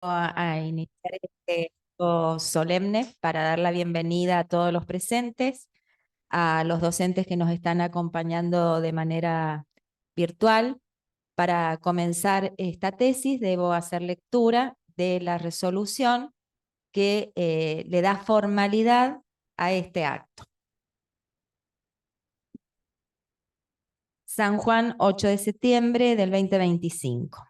a iniciar este acto solemne para dar la bienvenida a todos los presentes, a los docentes que nos están acompañando de manera virtual. Para comenzar esta tesis debo hacer lectura de la resolución que le da formalidad a este acto. San Juan, 8 de septiembre del 2025.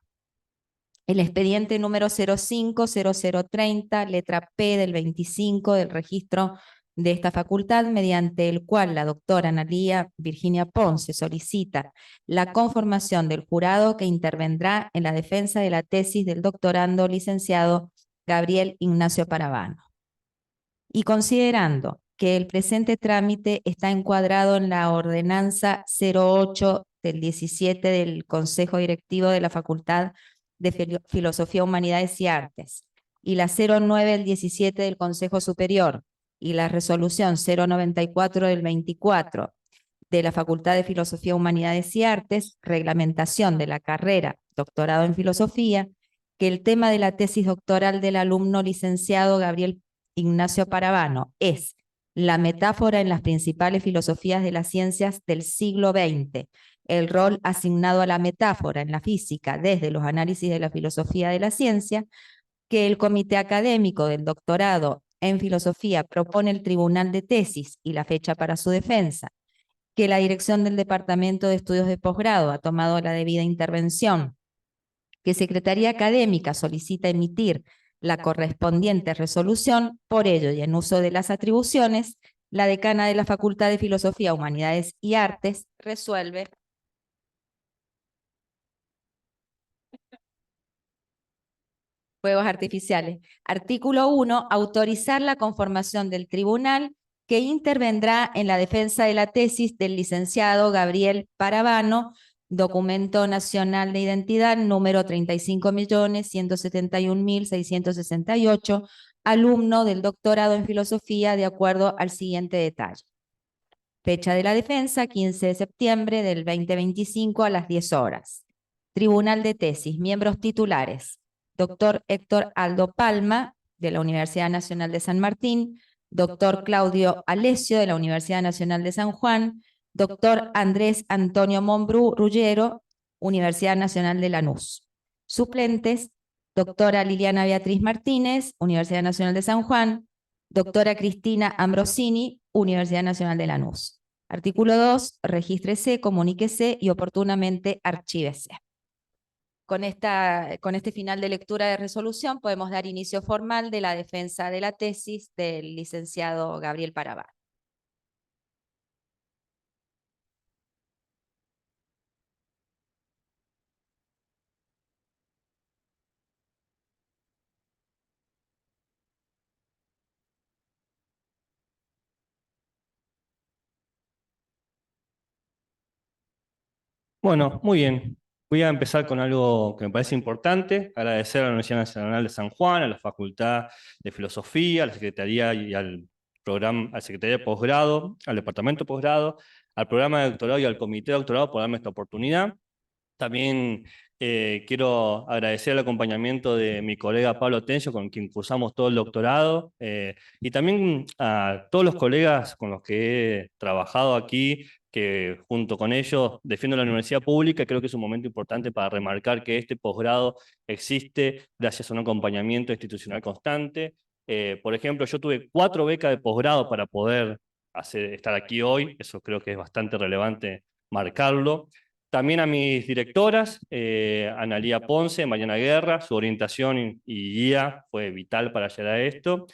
El expediente número 050030, letra P del 25 del registro de esta facultad, mediante el cual la doctora Analía Virginia Ponce solicita la conformación del jurado que intervendrá en la defensa de la tesis del doctorando licenciado Gabriel Ignacio Paravano. Y considerando que el presente trámite está encuadrado en la ordenanza 08 del 17 del Consejo Directivo de la Facultad de Filosofía, Humanidades y Artes, y la 09 del 17 del Consejo Superior, y la resolución 094 del 24 de la Facultad de Filosofía, Humanidades y Artes, reglamentación de la carrera doctorado en filosofía, que el tema de la tesis doctoral del alumno licenciado Gabriel Ignacio Paravano es la metáfora en las principales filosofías de las ciencias del siglo XX, el rol asignado a la metáfora en la física desde los análisis de la filosofía de la ciencia, que el comité académico del doctorado en filosofía propone el tribunal de tesis y la fecha para su defensa, que la dirección del Departamento de Estudios de Posgrado ha tomado la debida intervención, que Secretaría Académica solicita emitir la correspondiente resolución, por ello y en uso de las atribuciones, la decana de la Facultad de Filosofía, Humanidades y Artes resuelve. Fuegos artificiales. Artículo 1. Autorizar la conformación del tribunal que intervendrá en la defensa de la tesis del licenciado Gabriel Paravano, documento nacional de identidad número 35.171.668, alumno del doctorado en filosofía, de acuerdo al siguiente detalle. Fecha de la defensa, 15 de septiembre del 2025 a las 10 horas. Tribunal de tesis, miembros titulares: doctor Héctor Aldo Palma, de la Universidad Nacional de San Martín; doctor Claudio Alessio, de la Universidad Nacional de San Juan; doctor Andrés Antonio Monbrú Rullero, Universidad Nacional de Lanús. Suplentes: doctora Liliana Beatriz Martínez, Universidad Nacional de San Juan; doctora Cristina Ambrosini, Universidad Nacional de Lanús. Artículo 2, regístrese, comuníquese y oportunamente archívese. Con este final de lectura de resolución podemos dar inicio formal de la defensa de la tesis del licenciado Gabriel Paravano. Bueno, muy bien. Voy a empezar con algo que me parece importante, agradecer a la Universidad Nacional de San Juan, a la Facultad de Filosofía, a la Secretaría y al programa, a la Secretaría de Posgrado, al Departamento de Posgrado, al programa de doctorado y al Comité de Doctorado por darme esta oportunidad. También quiero agradecer el acompañamiento de mi colega Pablo Tencio, con quien cursamos todo el doctorado, y también a todos los colegas con los que he trabajado aquí, que junto con ellos defiendo la universidad pública. Creo que es un momento importante para remarcar que este posgrado existe gracias a un acompañamiento institucional constante. Por ejemplo, yo tuve 4 becas de posgrado para poder estar aquí hoy. Eso creo que es bastante relevante marcarlo. También a mis directoras, Analía Ponce, Mariana Guerra, su orientación y guía fue vital para llegar a esto.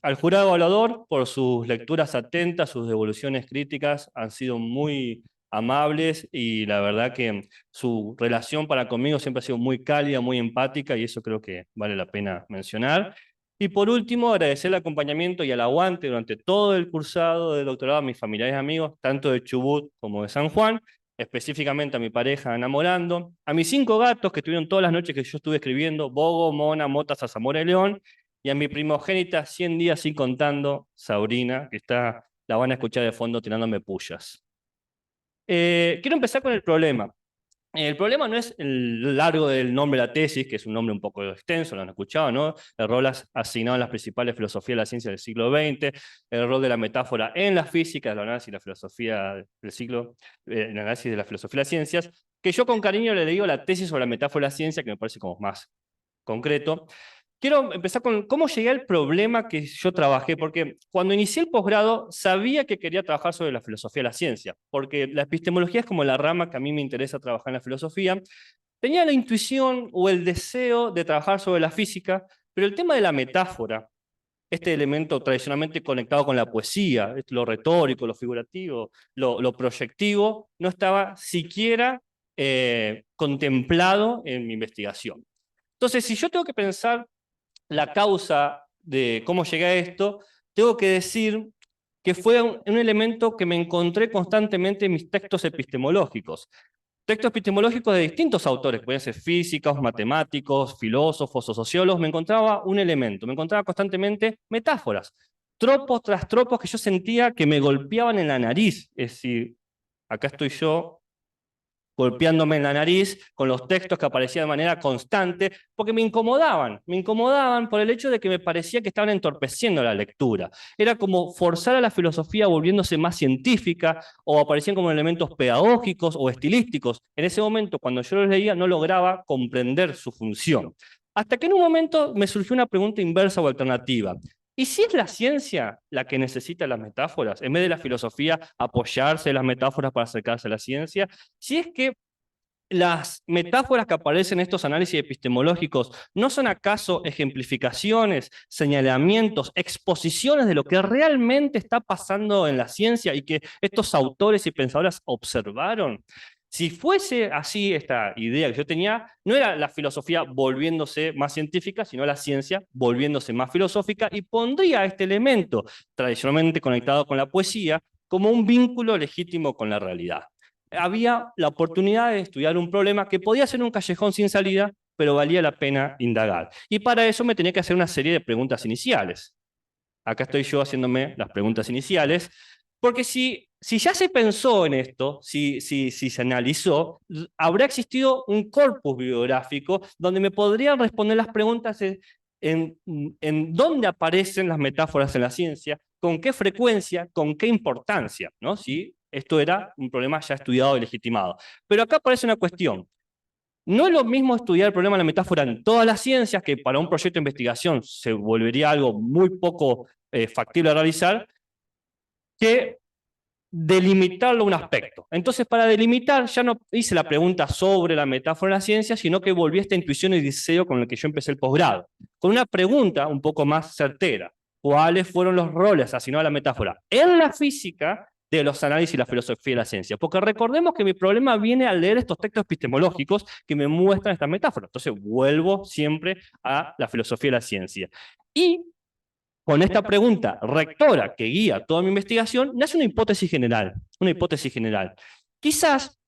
Al jurado evaluador, por sus lecturas atentas, sus devoluciones críticas han sido muy amables, y la verdad que su relación para conmigo siempre ha sido muy cálida, muy empática, y eso creo que vale la pena mencionar. Y por último, agradecer el acompañamiento y el aguante durante todo el cursado de doctorado a mis familiares y amigos, tanto de Chubut como de San Juan, específicamente a mi pareja Enamorando, a mis 5 gatos que estuvieron todas las noches que yo estuve escribiendo: Bogo, Mona, Mota, Zarzamora y León, y a mi primogénita 100 días sin contando, Sabrina, que la van a escuchar de fondo tirándome pullas. Quiero empezar con el problema. El problema no es el largo del nombre de la tesis, que es un nombre un poco extenso, lo han escuchado, ¿no? El rol asignado en las principales filosofías de la ciencia del siglo XX, el rol de la metáfora en la física, el análisis de la filosofía del siglo, el análisis de la filosofía de las ciencias, que yo con cariño le digo la tesis sobre la metáfora de la ciencia, que me parece como más concreto. Quiero empezar con cómo llegué al problema que yo trabajé, porque cuando inicié el posgrado sabía que quería trabajar sobre la filosofía de la ciencia, porque la epistemología es como la rama que a mí me interesa trabajar en la filosofía. Tenía la intuición o el deseo de trabajar sobre la física, pero el tema de la metáfora, este elemento tradicionalmente conectado con la poesía, lo retórico, lo figurativo, lo proyectivo, no estaba siquiera contemplado en mi investigación. Entonces, si yo tengo que pensar la causa de cómo llegué a esto, tengo que decir que fue un elemento que me encontré constantemente en mis textos epistemológicos. Textos epistemológicos de distintos autores, pueden ser físicos, matemáticos, filósofos o sociólogos, me encontraba un elemento, me encontraba constantemente metáforas, tropos tras tropos que yo sentía que me golpeaban en la nariz. Es decir, acá estoy yo golpeándome en la nariz con los textos que aparecían de manera constante, porque me incomodaban por el hecho de que me parecía que estaban entorpeciendo la lectura. Era como forzar a la filosofía volviéndose más científica, o aparecían como elementos pedagógicos o estilísticos. En ese momento, cuando yo los leía, no lograba comprender su función. Hasta que en un momento me surgió una pregunta inversa o alternativa. ¿Y si es la ciencia la que necesita las metáforas, en vez de la filosofía apoyarse en las metáforas para acercarse a la ciencia? Si es que las metáforas que aparecen en estos análisis epistemológicos no son acaso ejemplificaciones, señalamientos, exposiciones de lo que realmente está pasando en la ciencia y que estos autores y pensadores observaron. Si fuese así esta idea que yo tenía, no era la filosofía volviéndose más científica, sino la ciencia volviéndose más filosófica, y pondría este elemento tradicionalmente conectado con la poesía como un vínculo legítimo con la realidad. Había la oportunidad de estudiar un problema que podía ser un callejón sin salida, pero valía la pena indagar. Y para eso me tenía que hacer una serie de preguntas iniciales. Acá estoy yo haciéndome las preguntas iniciales, porque si ya se pensó en esto, si se analizó, habrá existido un corpus bibliográfico donde me podrían responder las preguntas en dónde aparecen las metáforas en la ciencia, con qué frecuencia, con qué importancia, ¿no? Si esto era un problema ya estudiado y legitimado. Pero acá aparece una cuestión. No es lo mismo estudiar el problema de la metáfora en todas las ciencias, que para un proyecto de investigación se volvería algo muy poco factible a realizar, que delimitarlo a un aspecto. Entonces, para delimitar, ya no hice la pregunta sobre la metáfora en la ciencia, sino que volví a esta intuición y deseo con el que yo empecé el posgrado, con una pregunta un poco más certera. ¿Cuáles fueron los roles asignados a la metáfora en la física de los análisis y la filosofía de la ciencia? Porque recordemos que mi problema viene al leer estos textos epistemológicos que me muestran esta metáfora. Entonces vuelvo siempre a la filosofía de la ciencia. Y con esta pregunta rectora que guía toda mi investigación, nace una hipótesis general. Una hipótesis general. Quizás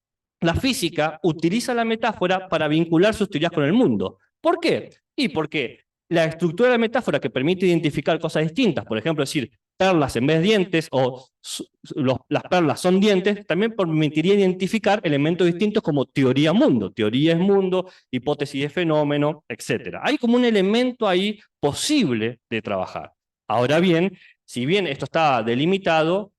la física utiliza la metáfora para vincular sus teorías con el mundo. ¿Por qué? Y porque la estructura de la metáfora que permite identificar cosas distintas, por ejemplo, decir perlas en vez de dientes o las perlas son dientes, también permitiría identificar elementos distintos como teoría mundo. Teoría es mundo, hipótesis de fenómeno, etc. Hay como un elemento ahí posible de trabajar. Ahora bien, si bien esto estaba delimitado,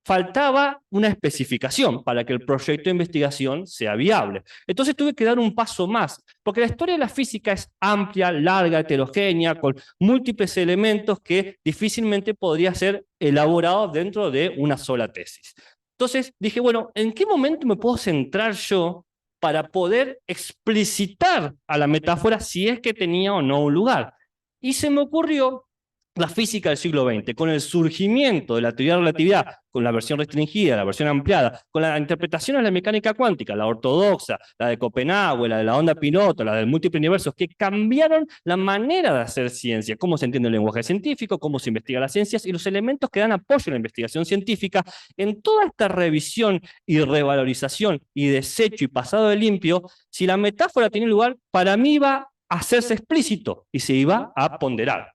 faltaba una especificación para que el proyecto de investigación sea viable. Entonces tuve que dar un paso más, porque la historia de la física es amplia, larga, heterogénea, con múltiples elementos que difícilmente podría ser elaborado dentro de una sola tesis. Entonces dije, bueno, ¿en qué momento me puedo centrar yo para poder explicitar a la metáfora si es que tenía o no un lugar? Y se me ocurrió la física del siglo XX, con el surgimiento de la teoría de la relatividad, con la versión restringida, la versión ampliada, con la interpretación de la mecánica cuántica, la ortodoxa, la de Copenhague, la de la onda Piloto, la del múltiple universo, que cambiaron la manera de hacer ciencia, cómo se entiende el lenguaje científico, cómo se investiga las ciencias y los elementos que dan apoyo a la investigación científica. En toda esta revisión y revalorización y desecho y pasado de limpio, si la metáfora tiene lugar, para mí iba a hacerse explícito y se iba a ponderar.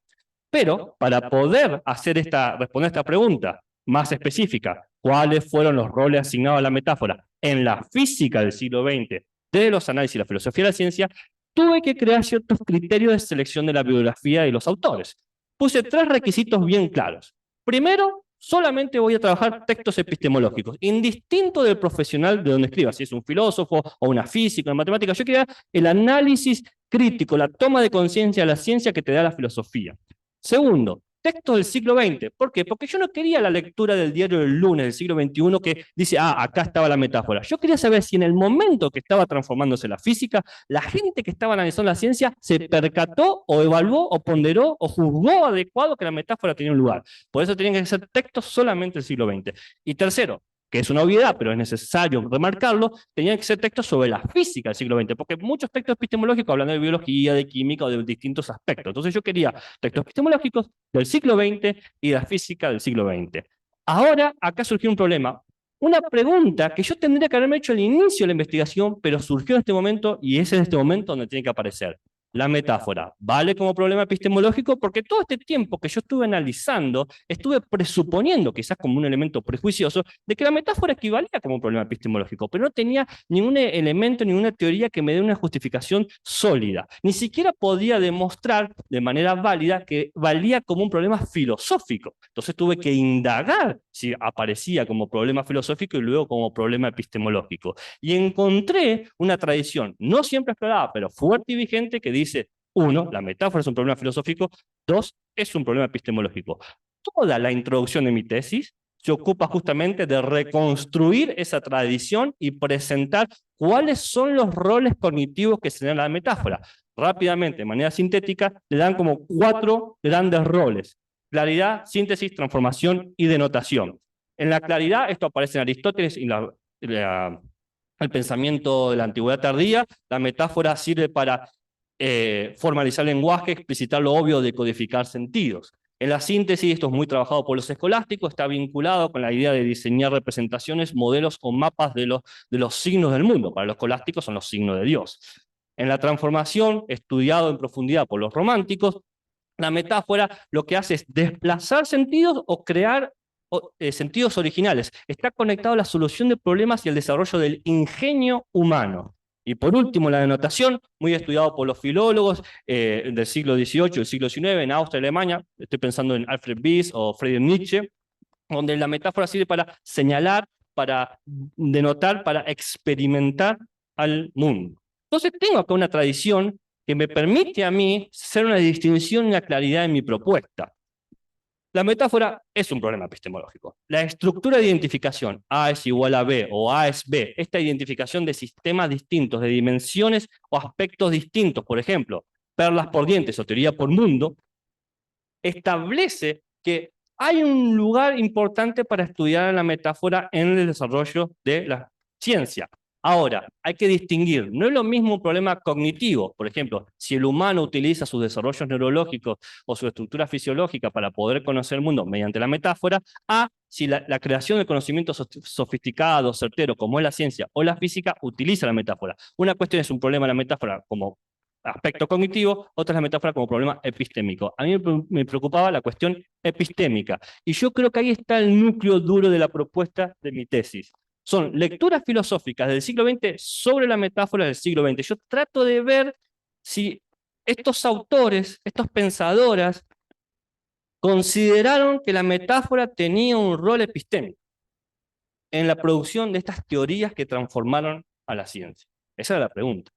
Pero para poder responder esta pregunta más específica, ¿cuáles fueron los roles asignados a la metáfora en la física del siglo XX de los análisis y la filosofía de la ciencia, tuve que crear ciertos criterios de selección de la bibliografía y los autores. Puse 3 requisitos bien claros. Primero, solamente voy a trabajar textos epistemológicos, indistinto del profesional de donde escriba, si es un filósofo o una física, una matemática. Yo quería el análisis crítico, la toma de conciencia de la ciencia que te da la filosofía. Segundo, textos del siglo XX. ¿Por qué? Porque yo no quería la lectura del diario del lunes del siglo XXI que dice, acá estaba la metáfora. Yo quería saber si en el momento que estaba transformándose la física, la gente que estaba analizando la ciencia se percató o evaluó o ponderó o juzgó adecuado que la metáfora tenía un lugar. Por eso tenían que ser textos solamente del siglo XX. Y tercero, que es una obviedad, pero es necesario remarcarlo, tenían que ser textos sobre la física del siglo XX, porque muchos textos epistemológicos hablan de biología, de química o de distintos aspectos. Entonces yo quería textos epistemológicos del siglo XX y de la física del siglo XX. Ahora, acá surgió un problema. Una pregunta que yo tendría que haberme hecho al inicio de la investigación, pero surgió en este momento y es en este momento donde tiene que aparecer. La metáfora, ¿vale como problema epistemológico? Porque todo este tiempo que yo estuve analizando, estuve presuponiendo, quizás como un elemento prejuicioso, de que la metáfora equivalía como un problema epistemológico, pero no tenía ningún elemento, ninguna teoría que me dé una justificación sólida. Ni siquiera podía demostrar de manera válida que valía como un problema filosófico. Entonces tuve que indagar si aparecía como problema filosófico y luego como problema epistemológico. Y encontré una tradición, no siempre explorada, pero fuerte y vigente, que dice, 1, la metáfora es un problema filosófico, 2, es un problema epistemológico. Toda la introducción de mi tesis se ocupa justamente de reconstruir esa tradición y presentar cuáles son los roles cognitivos que se dan a la metáfora. Rápidamente, de manera sintética, le dan como 4 grandes roles: claridad, síntesis, transformación y denotación. En la claridad, esto aparece en Aristóteles y el pensamiento de la antigüedad tardía. La metáfora sirve para formalizar lenguaje, explicitar lo obvio, decodificar sentidos. En la síntesis, esto es muy trabajado por los escolásticos, está vinculado con la idea de diseñar representaciones, modelos o mapas de los signos del mundo. Para los escolásticos son los signos de Dios. En la transformación, estudiado en profundidad por los románticos, la metáfora lo que hace es desplazar sentidos o crear sentidos originales. Está conectado a la solución de problemas y el desarrollo del ingenio humano. Y por último, la denotación, muy estudiado por los filólogos del siglo XVIII, del siglo XIX, en Austria y Alemania. Estoy pensando en Alfred Bies o Friedrich Nietzsche, donde la metáfora sirve para señalar, para denotar, para experimentar al mundo. Entonces tengo acá una tradición que me permite a mí hacer una distinción y una claridad en mi propuesta. La metáfora es un problema epistemológico. La estructura de identificación, A es igual a B o A es B, esta identificación de sistemas distintos, de dimensiones o aspectos distintos, por ejemplo, perlas por dientes o teoría por mundo, establece que hay un lugar importante para estudiar la metáfora en el desarrollo de la ciencia. Ahora, hay que distinguir, no es lo mismo un problema cognitivo, por ejemplo, si el humano utiliza sus desarrollos neurológicos o su estructura fisiológica para poder conocer el mundo mediante la metáfora, a si la creación de conocimientos sofisticados, certeros, como es la ciencia o la física, utiliza la metáfora. Una cuestión es un problema de la metáfora como aspecto cognitivo, otra es la metáfora como problema epistémico. A mí me preocupaba la cuestión epistémica, y yo creo que ahí está el núcleo duro de la propuesta de mi tesis. Son lecturas filosóficas del siglo XX sobre la metáfora del siglo XX. Yo trato de ver si estos autores, estos pensadoras, consideraron que la metáfora tenía un rol epistémico en la producción de estas teorías que transformaron a la ciencia. Esa era la pregunta.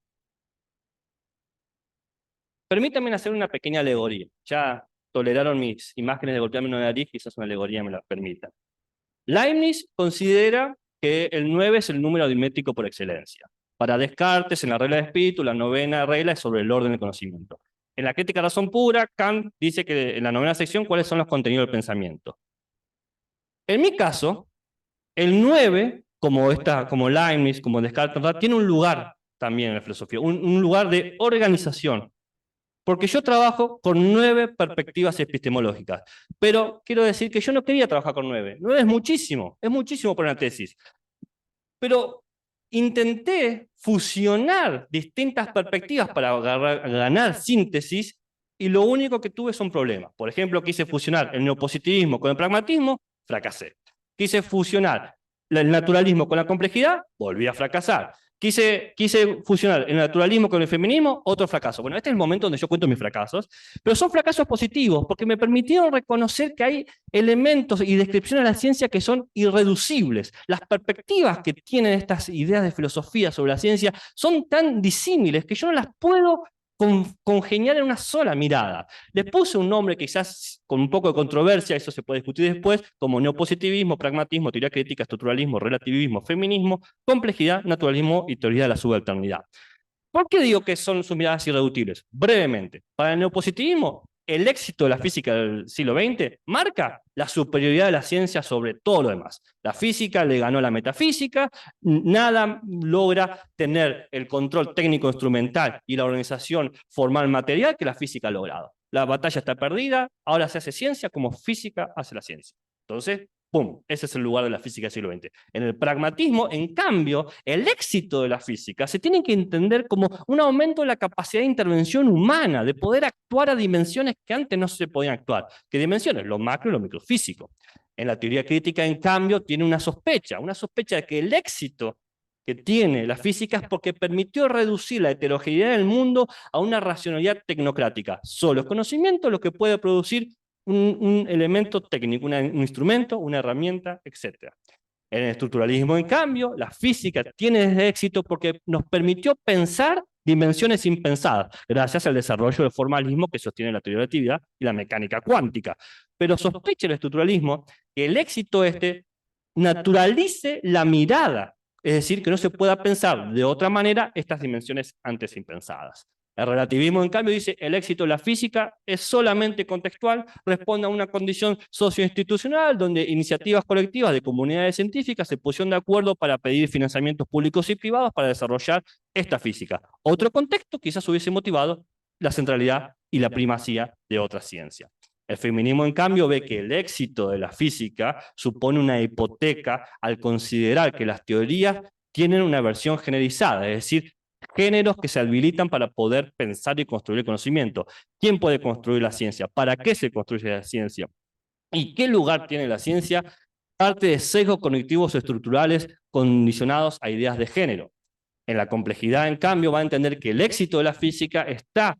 Permítanme hacer una pequeña alegoría. Ya toleraron mis imágenes de golpearme una nariz, quizás una alegoría me la permita. Leibniz considera que el 9 es el número aritmético por excelencia. Para Descartes, en la regla de espíritu, la 9ª regla es sobre el orden del conocimiento. En la crítica de la razón pura, Kant dice que en la 9ª sección cuáles son los contenidos del pensamiento. En mi caso, el 9, como Leibniz, como Descartes, tiene un lugar también en la filosofía, un lugar de organización. Porque yo trabajo con 9 perspectivas epistemológicas. Pero quiero decir que yo no quería trabajar con 9. 9 es muchísimo para una tesis. Pero intenté fusionar distintas perspectivas para ganar síntesis, y lo único que tuve son problemas. Por ejemplo, quise fusionar el neopositivismo con el pragmatismo, fracasé. Quise fusionar el naturalismo con la complejidad, volví a fracasar. Quise fusionar el naturalismo con el feminismo, otro fracaso. Bueno, este es el momento donde yo cuento mis fracasos, pero son fracasos positivos porque me permitieron reconocer que hay elementos y descripciones de la ciencia que son irreducibles. Las perspectivas que tienen estas ideas de filosofía sobre la ciencia son tan disímiles que yo no las puedo congeniar en una sola mirada. Le puse un nombre quizás con un poco de controversia, eso se puede discutir después, como neopositivismo, pragmatismo, teoría crítica, estructuralismo, relativismo, feminismo, complejidad, naturalismo y teoría de la subalternidad. ¿Por qué digo que son sus miradas irreductibles? Brevemente, para el neopositivismo, el éxito de la física del siglo XX marca la superioridad de la ciencia sobre todo lo demás. La física le ganó a la metafísica, nada logra tener el control técnico instrumental y la organización formal material que la física ha logrado. La batalla está perdida, ahora se hace ciencia como física hace la ciencia. Entonces, ¡pum! Ese es el lugar de la física del siglo XX. En el pragmatismo, en cambio, el éxito de la física se tiene que entender como un aumento de la capacidad de intervención humana, de poder actuar a dimensiones que antes no se podían actuar. ¿Qué dimensiones? Lo macro y lo microfísico. En la teoría crítica, en cambio, tiene una sospecha de que el éxito que tiene la física es porque permitió reducir la heterogeneidad del mundo a una racionalidad tecnocrática. Solo es conocimiento lo que puede producir un elemento técnico, un instrumento, una herramienta, etc. En el estructuralismo, en cambio, la física tiene éxito porque nos permitió pensar dimensiones impensadas, gracias al desarrollo del formalismo que sostiene la teoría de la relatividad y la mecánica cuántica. Pero sospecha el estructuralismo que el éxito naturalice la mirada, es decir, que no se pueda pensar de otra manera estas dimensiones antes impensadas. El relativismo, en cambio, dice el éxito de la física es solamente contextual, responde a una condición socioinstitucional donde iniciativas colectivas de comunidades científicas se pusieron de acuerdo para pedir financiamientos públicos y privados para desarrollar esta física. Otro contexto quizás hubiese motivado la centralidad y la primacía de otra ciencia. El feminismo, en cambio, ve que el éxito de la física supone una hipoteca al considerar que las teorías tienen una versión generalizada, es decir, géneros que se habilitan para poder pensar y construir el conocimiento. ¿Quién puede construir la ciencia? ¿Para qué se construye la ciencia? ¿Y qué lugar tiene la ciencia? Parte de sesgos cognitivos estructurales condicionados a ideas de género. En la complejidad, en cambio, va a entender que el éxito de la física está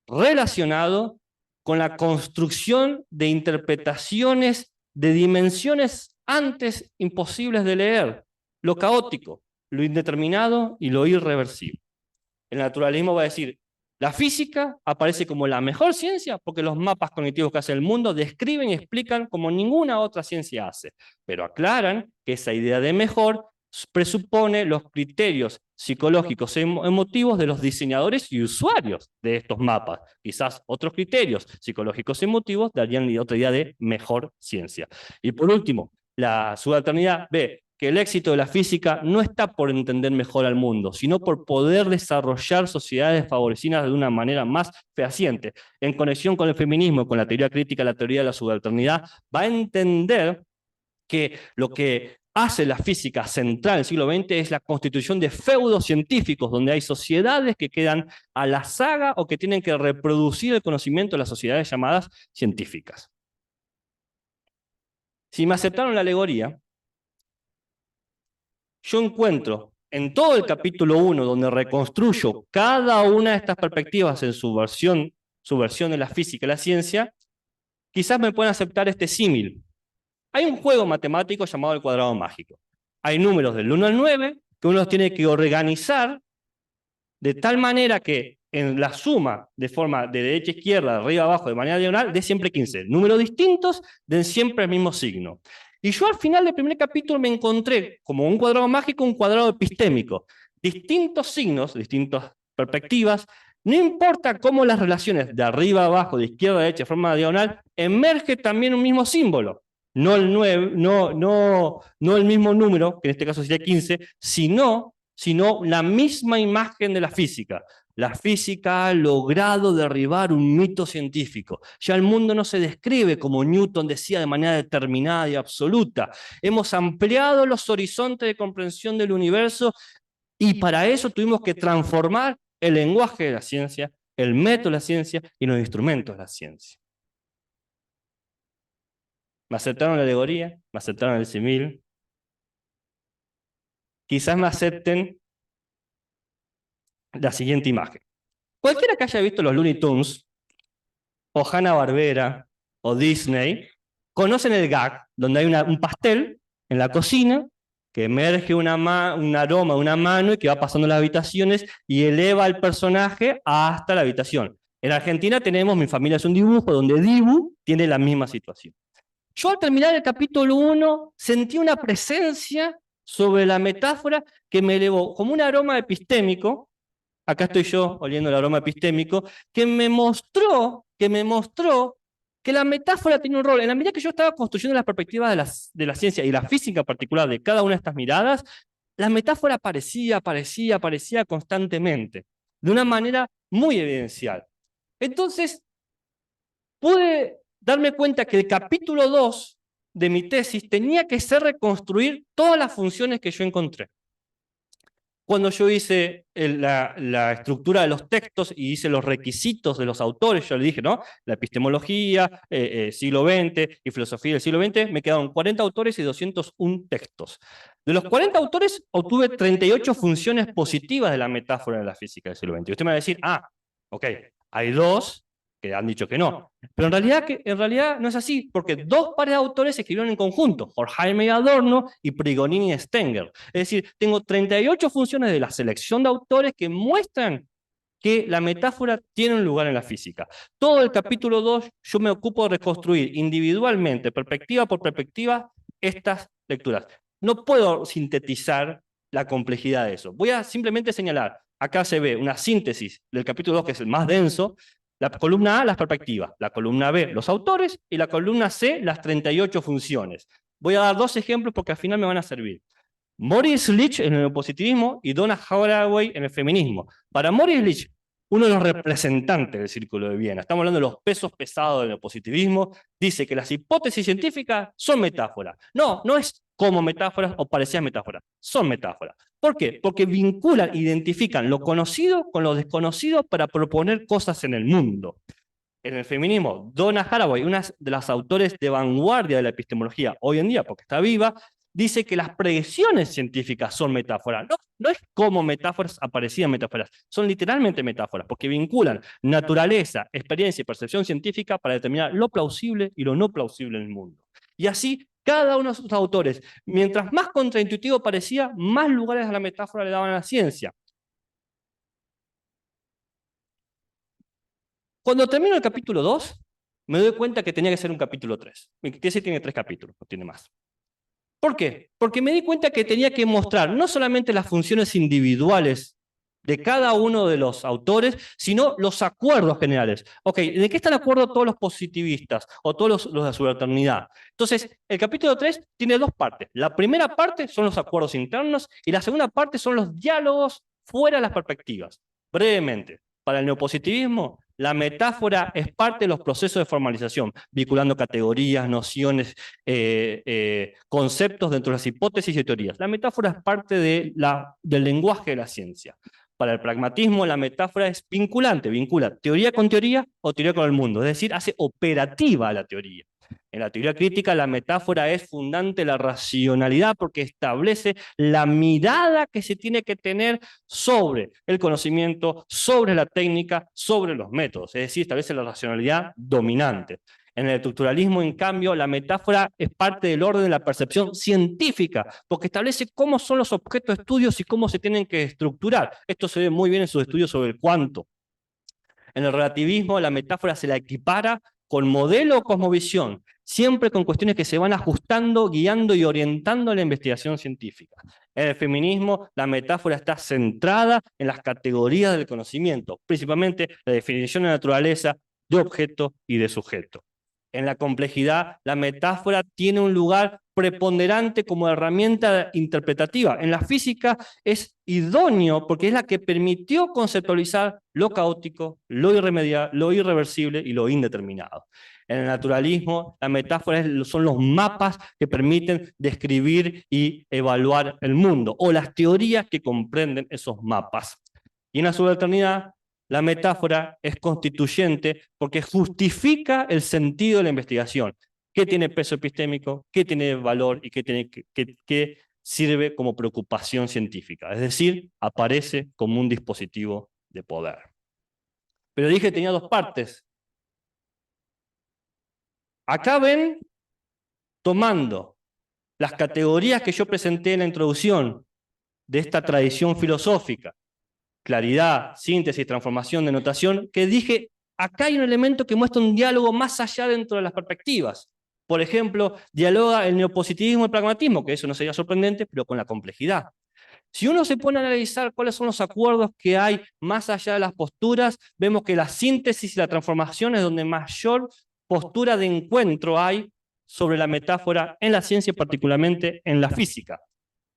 relacionado con la construcción de interpretaciones de dimensiones antes imposibles de leer, lo caótico, lo indeterminado y lo irreversible. El naturalismo va a decir, la física aparece como la mejor ciencia porque los mapas cognitivos que hace el mundo describen y explican como ninguna otra ciencia hace, pero aclaran que esa idea de mejor presupone los criterios psicológicos e emotivos de los diseñadores y usuarios de estos mapas. Quizás otros criterios psicológicos y emotivos darían otra idea de mejor ciencia. Y por último, la subalternidad ve que el éxito de la física no está por entender mejor al mundo, sino por poder desarrollar sociedades favorecidas de una manera más fehaciente. En conexión con el feminismo, con la teoría crítica, la teoría de la subalternidad, va a entender que lo que hace la física central del siglo XX es la constitución de feudos científicos, donde hay sociedades que quedan a la saga o que tienen que reproducir el conocimiento de las sociedades llamadas científicas. Si me aceptaron la alegoría, yo encuentro en todo el capítulo 1, donde reconstruyo cada una de estas perspectivas en su versión de la física y la ciencia, quizás me puedan aceptar este símil. Hay un juego matemático llamado el cuadrado mágico. Hay números del 1 al 9 que uno los tiene que organizar de tal manera que en la suma de forma de derecha a izquierda, de arriba a abajo, de manera diagonal, dé siempre 15. Números distintos den siempre el mismo signo. Y yo al final del primer capítulo me encontré como un cuadrado mágico, un cuadrado epistémico. Distintos signos, distintas perspectivas, no importa cómo las relaciones de arriba a abajo, de izquierda a derecha, de forma diagonal, emerge también un mismo símbolo. No el, 9, no el mismo número, que en este caso sería 15, sino la misma imagen de la física. La física ha logrado derribar un mito científico. Ya el mundo no se describe como Newton decía de manera determinada y absoluta. Hemos ampliado los horizontes de comprensión del universo y para eso tuvimos que transformar el lenguaje de la ciencia, el método de la ciencia y los instrumentos de la ciencia. ¿Me aceptaron la alegoría? ¿Me aceptaron el símil? quizás me acepten la siguiente imagen. Cualquiera que haya visto los Looney Tunes, o Hanna-Barbera, o Disney, conocen el gag, donde hay un pastel en la cocina, que emerge un aroma de una mano y que va pasando las habitaciones y eleva al personaje hasta la habitación. En Argentina tenemos Mi familia es un dibujo, donde Dibu tiene la misma situación. Yo al terminar el capítulo 1 sentí una presencia sobre la metáfora que me elevó como un aroma epistémico. Acá estoy yo oliendo el aroma epistémico, que me mostró que la metáfora tiene un rol. En la medida que yo estaba construyendo las perspectivas de la ciencia y la física en particular de cada una de estas miradas, la metáfora aparecía constantemente, de una manera muy evidencial. Entonces, pude darme cuenta que el capítulo 2 de mi tesis tenía que ser reconstruir todas las funciones que yo encontré. Cuando yo hice la estructura de los textos y hice los requisitos de los autores, yo le dije, ¿no? La epistemología, siglo XX y filosofía del siglo XX, me quedaron 40 autores y 201 textos. De los 40 autores, obtuve 38 funciones positivas de la metáfora de la física del siglo XX. Y usted me va a decir, ok, hay dos que han dicho que no. Pero en realidad no es así, porque dos pares de autores escribieron en conjunto, Horkheimer y Adorno y Prigonini y Stenger. Es decir, tengo 38 funciones de la selección de autores que muestran que la metáfora tiene un lugar en la física. Todo el capítulo 2 yo me ocupo de reconstruir individualmente, perspectiva por perspectiva, estas lecturas. No puedo sintetizar la complejidad de eso. Voy a simplemente señalar, acá se ve una síntesis del capítulo 2, que es el más denso. La columna A, las perspectivas, la columna B, los autores, y la columna C, las 38 funciones. Voy a dar dos ejemplos porque al final me van a servir. Maurice Leach en el neopositivismo y Donna Haraway en el feminismo. Para Maurice Leach, uno de los representantes del Círculo de Viena, estamos hablando de los pesos pesados del neopositivismo, dice que las hipótesis científicas son metáforas. No es como metáforas o parecidas metáforas, son metáforas. ¿Por qué? Porque vinculan, identifican lo conocido con lo desconocido para proponer cosas en el mundo. En el feminismo, Donna Haraway, una de las autores de vanguardia de la epistemología hoy en día, porque está viva, dice que las predicciones científicas son metáforas. No es como metáforas, aparecían metáforas, son literalmente metáforas, porque vinculan naturaleza, experiencia y percepción científica para determinar lo plausible y lo no plausible en el mundo. Y así, cada uno de sus autores, mientras más contraintuitivo parecía, más lugares a la metáfora le daban a la ciencia. Cuando termino el capítulo 2, me doy cuenta que tenía que ser un capítulo 3. Ese tiene 3 capítulos, no tiene más. ¿Por qué? Porque me di cuenta que tenía que mostrar no solamente las funciones individuales de cada uno de los autores, sino los acuerdos generales. Ok, ¿de qué están de acuerdo todos los positivistas o todos los de subalternidad? Entonces, el capítulo 3 tiene dos partes. La primera parte son los acuerdos internos y la segunda parte son los diálogos fuera de las perspectivas. Brevemente, para el neopositivismo, la metáfora es parte de los procesos de formalización, vinculando categorías, nociones, conceptos dentro de las hipótesis y teorías. La metáfora es parte del lenguaje de la ciencia. Para el pragmatismo, la metáfora es vinculante, vincula teoría con teoría o teoría con el mundo, es decir, hace operativa la teoría. En la teoría crítica, la metáfora es fundante de la racionalidad porque establece la mirada que se tiene que tener sobre el conocimiento, sobre la técnica, sobre los métodos, es decir, establece la racionalidad dominante. En el estructuralismo, en cambio, la metáfora es parte del orden de la percepción científica, porque establece cómo son los objetos de estudios y cómo se tienen que estructurar. Esto se ve muy bien en sus estudios sobre el cuánto. En el relativismo, la metáfora se la equipara con modelo o cosmovisión, siempre con cuestiones que se van ajustando, guiando y orientando la investigación científica. En el feminismo, la metáfora está centrada en las categorías del conocimiento, principalmente la definición de naturaleza, de objeto y de sujeto. En la complejidad, la metáfora tiene un lugar preponderante como herramienta interpretativa. En la física es idóneo porque es la que permitió conceptualizar lo caótico, lo irreversible y lo indeterminado. En el naturalismo, la metáfora son los mapas que permiten describir y evaluar el mundo, o las teorías que comprenden esos mapas. Y en la subalternidad, la metáfora es constituyente porque justifica el sentido de la investigación. ¿Qué tiene peso epistémico? ¿Qué tiene valor? ¿Y qué sirve como preocupación científica, es decir, aparece como un dispositivo de poder. Pero dije que tenía dos partes. Acá ven, tomando las categorías que yo presenté en la introducción de esta tradición filosófica, claridad, síntesis, transformación, denotación, que dije, acá hay un elemento que muestra un diálogo más allá dentro de las perspectivas. Por ejemplo, dialoga el neopositivismo y el pragmatismo, que eso no sería sorprendente, pero con la complejidad. Si uno se pone a analizar cuáles son los acuerdos que hay más allá de las posturas, vemos que la síntesis y la transformación es donde mayor postura de encuentro hay sobre la metáfora en la ciencia y particularmente en la física.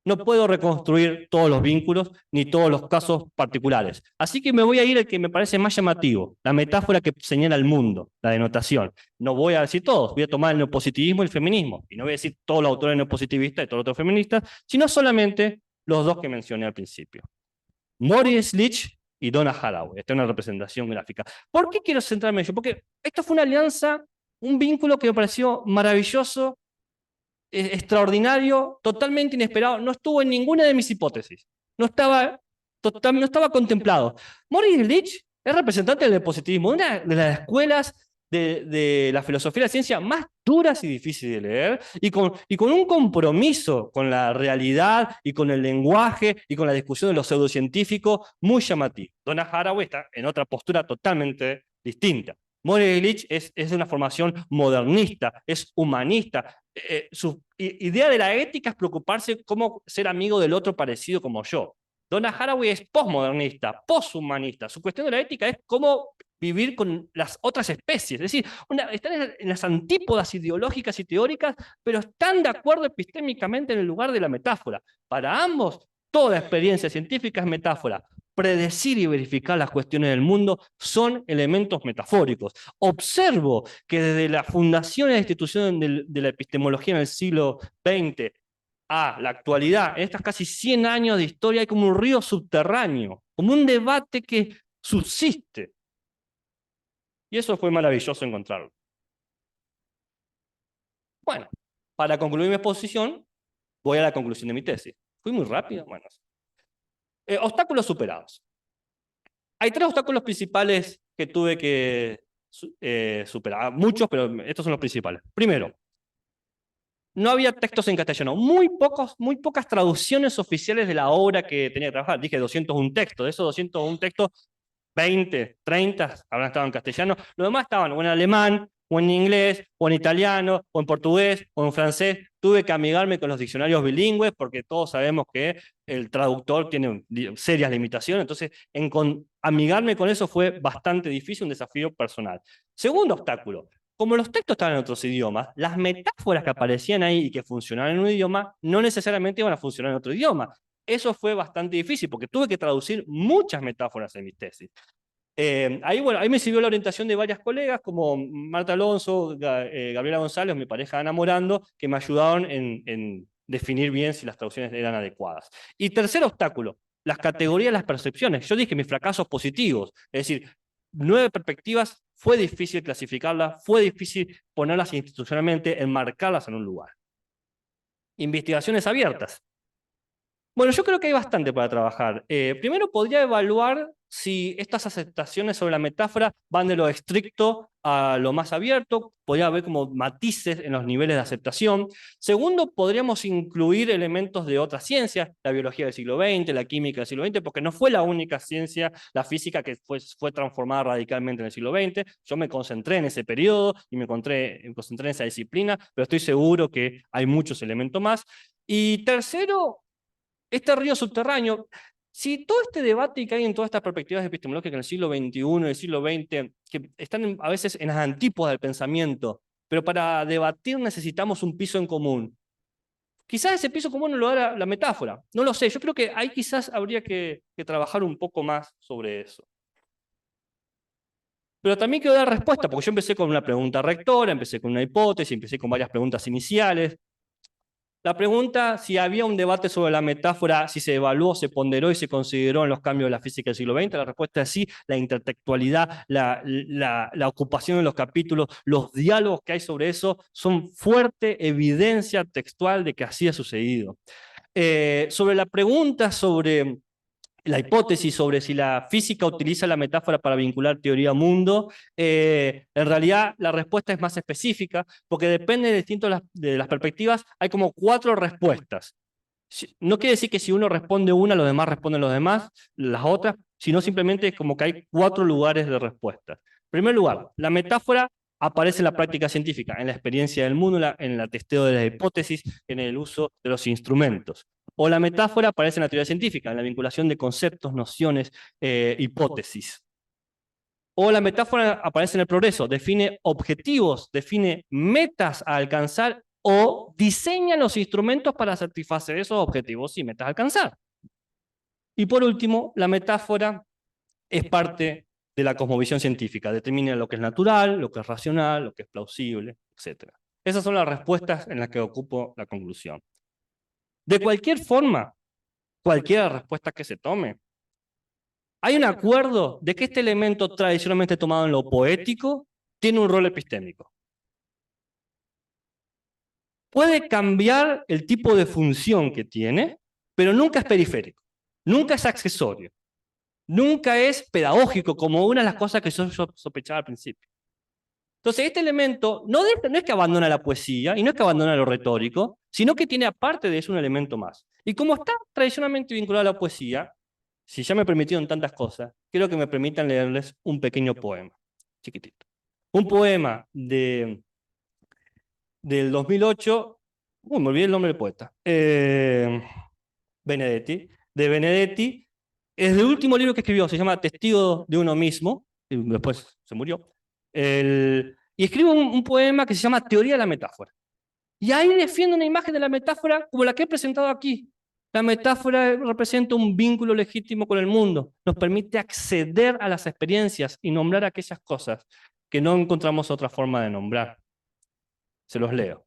No puedo reconstruir todos los vínculos ni todos los casos particulares. Así que me voy a ir al que me parece más llamativo, la metáfora que señala el mundo, la denotación. No voy a decir todos, voy a tomar el neopositivismo y el feminismo. Y no voy a decir todos los autores neopositivistas y todos los autores feministas, sino solamente los dos que mencioné al principio. Maurice Leach y Donna Haraway. Esta es una representación gráfica. ¿Por qué quiero centrarme en ello? Porque esto fue una alianza, un vínculo que me pareció maravilloso, extraordinario, totalmente inesperado, no estuvo en ninguna de mis hipótesis, no estaba contemplado. Maurice Leach es representante del positivismo, una de las escuelas de la filosofía de la ciencia más duras y difíciles de leer, y con un compromiso con la realidad y con el lenguaje y con la discusión de los pseudocientíficos muy llamativo. Donna Haraway está en otra postura totalmente distinta. Maurice Leach es de una formación modernista, es humanista. Su idea de la ética es preocuparse cómo ser amigo del otro parecido como yo. Donna Haraway es postmodernista, posthumanista. Su cuestión de la ética es cómo vivir con las otras especies. Es decir, están en las antípodas ideológicas y teóricas, pero están de acuerdo epistémicamente en el lugar de la metáfora. Para ambos, toda experiencia científica es metáfora. Predecir y verificar las cuestiones del mundo son elementos metafóricos. Observo que desde la fundación de la institución de la epistemología en el siglo XX a la actualidad, en estos casi 100 años de historia, hay como un río subterráneo, como un debate que subsiste. Y eso fue maravilloso encontrarlo. Bueno, para concluir mi exposición, voy a la conclusión de mi tesis. ¿Fui muy rápido? Bueno. Obstáculos superados. Hay tres obstáculos principales que tuve que superar. Muchos, pero estos son los principales. Primero, no había textos en castellano. Muy pocas traducciones oficiales de la obra que tenía que trabajar. Dije 201 textos. De esos 201 textos, 20, 30 habrán estado en castellano. Los demás estaban o en alemán, o en inglés, o en italiano, o en portugués, o en francés. Tuve que amigarme con los diccionarios bilingües porque todos sabemos que el traductor tiene serias limitaciones. Entonces, amigarme con eso fue bastante difícil, un desafío personal. Segundo obstáculo. Como los textos estaban en otros idiomas, las metáforas que aparecían ahí y que funcionaban en un idioma no necesariamente iban a funcionar en otro idioma. Eso fue bastante difícil porque tuve que traducir muchas metáforas en mi tesis. Ahí me sirvió la orientación de varias colegas como Marta Alonso, Gabriela González, mi pareja Ana Morando, que me ayudaron en definir bien si las traducciones eran adecuadas. Y tercer obstáculo, las categorías, las percepciones. Yo dije mis fracasos positivos, es decir, 9 perspectivas, fue difícil clasificarlas, fue difícil ponerlas institucionalmente, enmarcarlas en un lugar. Investigaciones abiertas. Bueno, yo creo que hay bastante para trabajar. Primero podría evaluar si estas aceptaciones sobre la metáfora van de lo estricto a lo más abierto, podría haber como matices en los niveles de aceptación. Segundo, podríamos incluir elementos de otras ciencias, la biología del siglo XX, la química del siglo XX, porque no fue la única ciencia, la física, que fue transformada radicalmente en el siglo XX. Yo me concentré en ese periodo y me concentré en esa disciplina, pero estoy seguro que hay muchos elementos más. Y tercero, este río subterráneo. Si todo este debate que hay en todas estas perspectivas epistemológicas en el siglo XXI, en el siglo XX, que están a veces en las antípodas del pensamiento, pero para debatir necesitamos un piso en común. Quizás ese piso común no lo da la metáfora, no lo sé. Yo creo que ahí quizás habría que trabajar un poco más sobre eso. Pero también quiero dar respuesta, porque yo empecé con una pregunta rectora, empecé con una hipótesis, empecé con varias preguntas iniciales. La pregunta, si había un debate sobre la metáfora, si se evaluó, se ponderó y se consideró en los cambios de la física del siglo XX, la respuesta es sí. La intertextualidad, la ocupación de los capítulos, los diálogos que hay sobre eso son fuerte evidencia textual de que así ha sucedido. Sobre la pregunta sobre la hipótesis sobre si la física utiliza la metáfora para vincular teoría-mundo, en realidad la respuesta es más específica, porque depende de las perspectivas, hay como 4 respuestas. No quiere decir que si uno responde una, los demás responden las otras, sino simplemente es como que hay 4 lugares de respuesta. En primer lugar, la metáfora aparece en la práctica científica, en la experiencia del mundo, en el testeo de las hipótesis, en el uso de los instrumentos. O la metáfora aparece en la teoría científica, en la vinculación de conceptos, nociones, hipótesis. O la metáfora aparece en el progreso, define objetivos, define metas a alcanzar o diseña los instrumentos para satisfacer esos objetivos y metas a alcanzar. Y por último, la metáfora es parte de la cosmovisión científica, determina lo que es natural, lo que es racional, lo que es plausible, etc. Esas son las respuestas en las que ocupo la conclusión. De cualquier forma, cualquier respuesta que se tome, hay un acuerdo de que este elemento tradicionalmente tomado en lo poético tiene un rol epistémico. Puede cambiar el tipo de función que tiene, pero nunca es periférico, nunca es accesorio, nunca es pedagógico, como una de las cosas que yo sospechaba al principio. Entonces, este elemento no es que abandona la poesía y no es que abandona lo retórico, sino que tiene aparte de eso un elemento más. Y como está tradicionalmente vinculado a la poesía, si ya me permitieron tantas cosas, quiero que me permitan leerles un pequeño poema, chiquitito. Un poema del 2008, me olvidé el nombre del poeta, Benedetti, de Benedetti, es el último libro que escribió, se llama Testigo de uno mismo, y después se murió, y escribe un poema que se llama Teoría de la metáfora. Y ahí defiende una imagen de la metáfora como la que he presentado aquí. La metáfora representa un vínculo legítimo con el mundo, nos permite acceder a las experiencias y nombrar aquellas cosas que no encontramos otra forma de nombrar. Se los leo.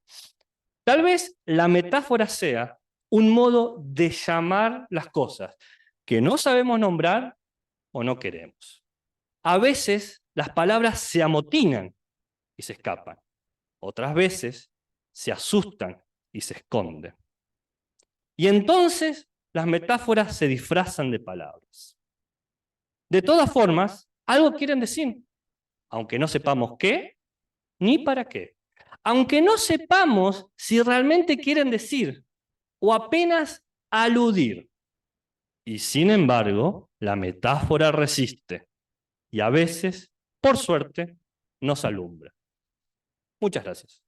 Tal vez la metáfora sea un modo de llamar las cosas que no sabemos nombrar o no queremos. A veces las palabras se amotinan y se escapan. Otras veces se asustan y se esconden. Y entonces las metáforas se disfrazan de palabras. De todas formas, algo quieren decir, aunque no sepamos qué ni para qué. Aunque no sepamos si realmente quieren decir o apenas aludir. Y sin embargo, la metáfora resiste y a veces, por suerte, nos alumbra. Muchas gracias.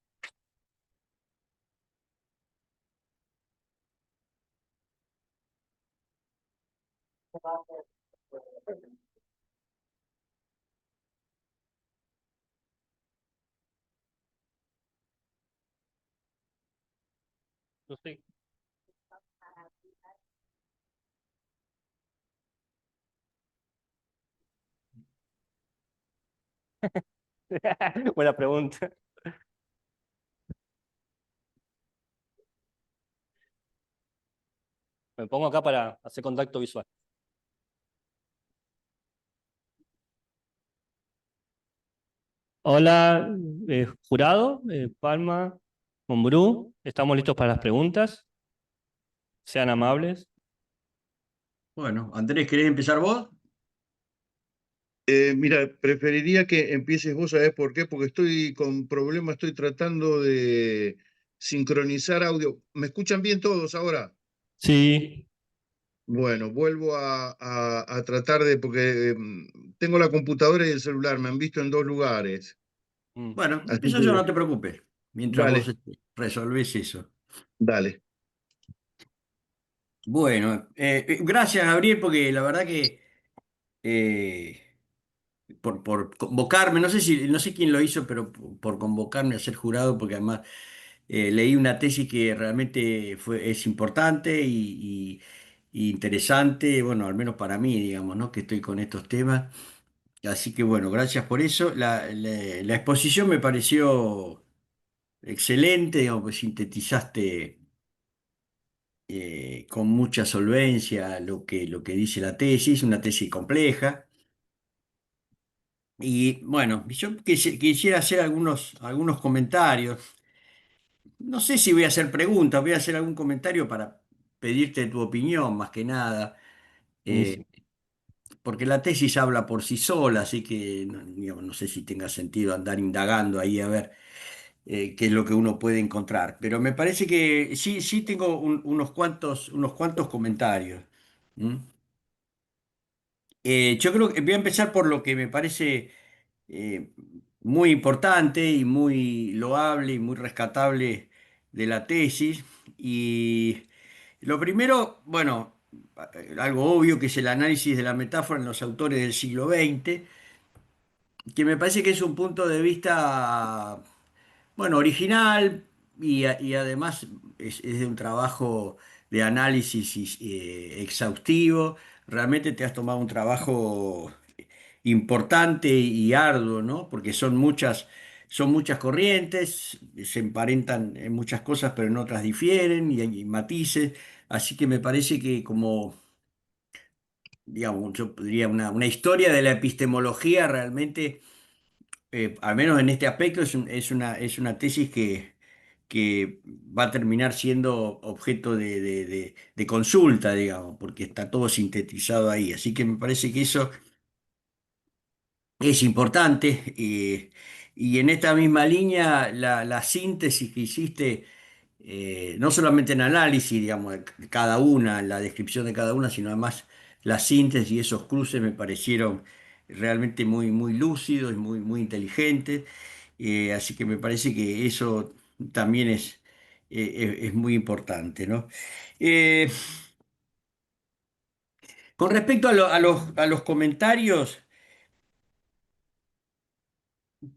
Buena pregunta. Me pongo acá para hacer contacto visual. Hola, jurado, Palma, Mombrú, estamos listos para las preguntas. Sean amables. Bueno, Andrés, ¿querés empezar vos? Mira, preferiría que empieces vos, ¿sabés por qué? Porque estoy con problemas, estoy tratando de sincronizar audio. ¿Me escuchan bien todos ahora? Sí. Bueno, vuelvo a tratar de, porque tengo la computadora y el celular, me han visto en 2 lugares. Mm. Bueno, Así empiezo yo, que, no te preocupes, mientras vos dale, resolvés eso. dale. Bueno, gracias, Gabriel, porque la verdad que eh, por convocarme, no sé quién lo hizo, pero por convocarme a ser jurado, porque además leí una tesis que realmente es importante y interesante, bueno, al menos para mí, digamos, ¿no? Que estoy con estos temas. Así que bueno, gracias por eso. La exposición me pareció excelente, digamos, que sintetizaste con mucha solvencia lo que dice la tesis, una tesis compleja. Y bueno, yo quisiera hacer algunos comentarios. No sé si voy a hacer preguntas, voy a hacer algún comentario para pedirte tu opinión más que nada, Buenísimo. porque la tesis habla por sí sola, así que no, digamos, no sé si tenga sentido andar indagando ahí a ver qué es lo que uno puede encontrar. Pero me parece que sí, sí tengo unos cuantos comentarios. ¿Mm? Yo creo que voy a empezar por lo que me parece eh, muy importante y muy loable y muy rescatable de la tesis. Y lo primero, bueno, algo obvio que es el análisis de la metáfora en los autores del siglo XX, que me parece que es un punto de vista, bueno, original y además es de un trabajo de análisis exhaustivo. Realmente te has tomado un trabajo importante y arduo, ¿no? Porque son muchas corrientes, se emparentan en muchas cosas, pero en otras difieren y hay matices. Así que me parece que como, digamos, yo diría una historia de la epistemología realmente, al menos en este aspecto, es una tesis que va a terminar siendo objeto de consulta, digamos, porque está todo sintetizado ahí. Así que me parece que eso es importante. Y en esta misma línea, la síntesis que hiciste, no solamente en análisis, digamos, de cada una, en la descripción de cada una, sino además la síntesis y esos cruces me parecieron realmente muy, muy lúcidos y muy, muy inteligentes. Así que me parece que eso también es muy importante, ¿no? Eh, con respecto a los comentarios,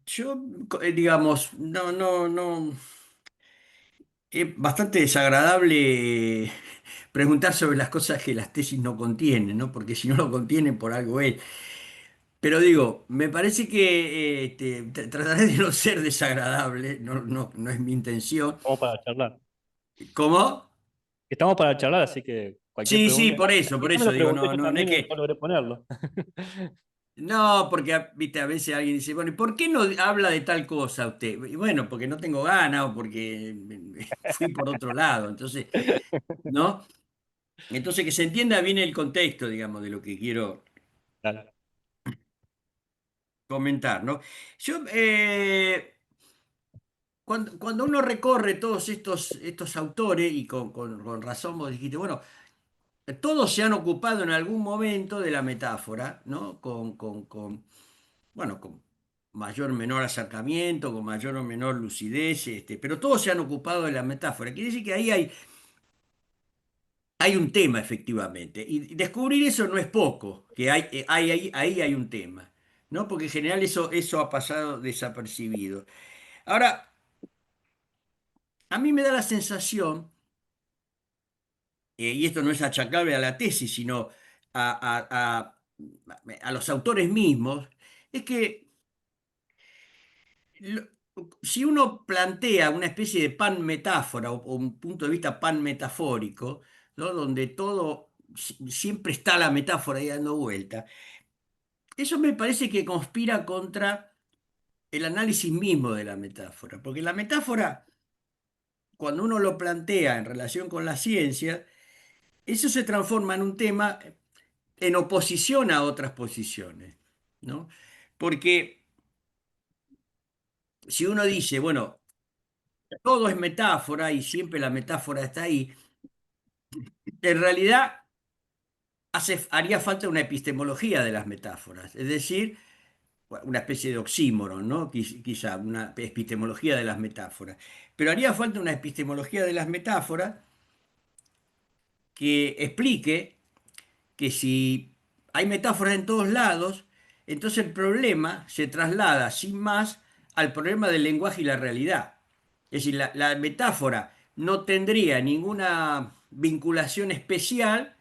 yo, digamos, no. Es bastante desagradable preguntar sobre las cosas que las tesis no contienen, ¿no? Porque si no lo contienen, por algo es. Pero digo, me parece que trataré de no ser desagradable, no es mi intención. Estamos para charlar. ¿Cómo? Estamos para charlar, así que cualquier Sí, sí, pregunta. por Ya me eso lo digo, pregunté yo no es también y no que. logré ponerlo. No, porque viste, a veces alguien dice, bueno, ¿y por qué no habla de tal cosa usted? Y bueno, porque no tengo ganas o porque fui por otro lado. Entonces, ¿no? Entonces que se entienda bien el contexto, digamos, de lo que quiero Dale. comentar, ¿no? Yo, cuando uno recorre todos estos autores, y con razón vos dijiste, bueno, todos se han ocupado en algún momento de la metáfora, ¿no? Bueno, con mayor o menor acercamiento, con mayor o menor lucidez, pero todos se han ocupado de la metáfora. Quiere decir que ahí hay un tema, efectivamente. Y descubrir eso no es poco, que ahí hay un tema, ¿no? Porque en general eso ha pasado desapercibido. Ahora, a mí me da la sensación, y esto no es achacable a la tesis, sino a los autores mismos, es que lo- si uno plantea una especie de pan metáfora o un punto de vista pan metafórico, ¿no? Donde todo siempre está la metáfora ahí dando vuelta, eso me parece que conspira contra el análisis mismo de la metáfora, porque la metáfora, cuando uno lo plantea en relación con la ciencia, eso se transforma en un tema en oposición a otras posiciones, ¿no? Porque si uno dice, bueno, todo es metáfora y siempre la metáfora está ahí, en realidad haría falta una epistemología de las metáforas, es decir, una especie de oxímoron, ¿no? Quizá una epistemología de las metáforas. Pero haría falta una epistemología de las metáforas que explique que si hay metáforas en todos lados, entonces el problema se traslada sin más al problema del lenguaje y la realidad. Es decir, la metáfora no tendría ninguna vinculación especial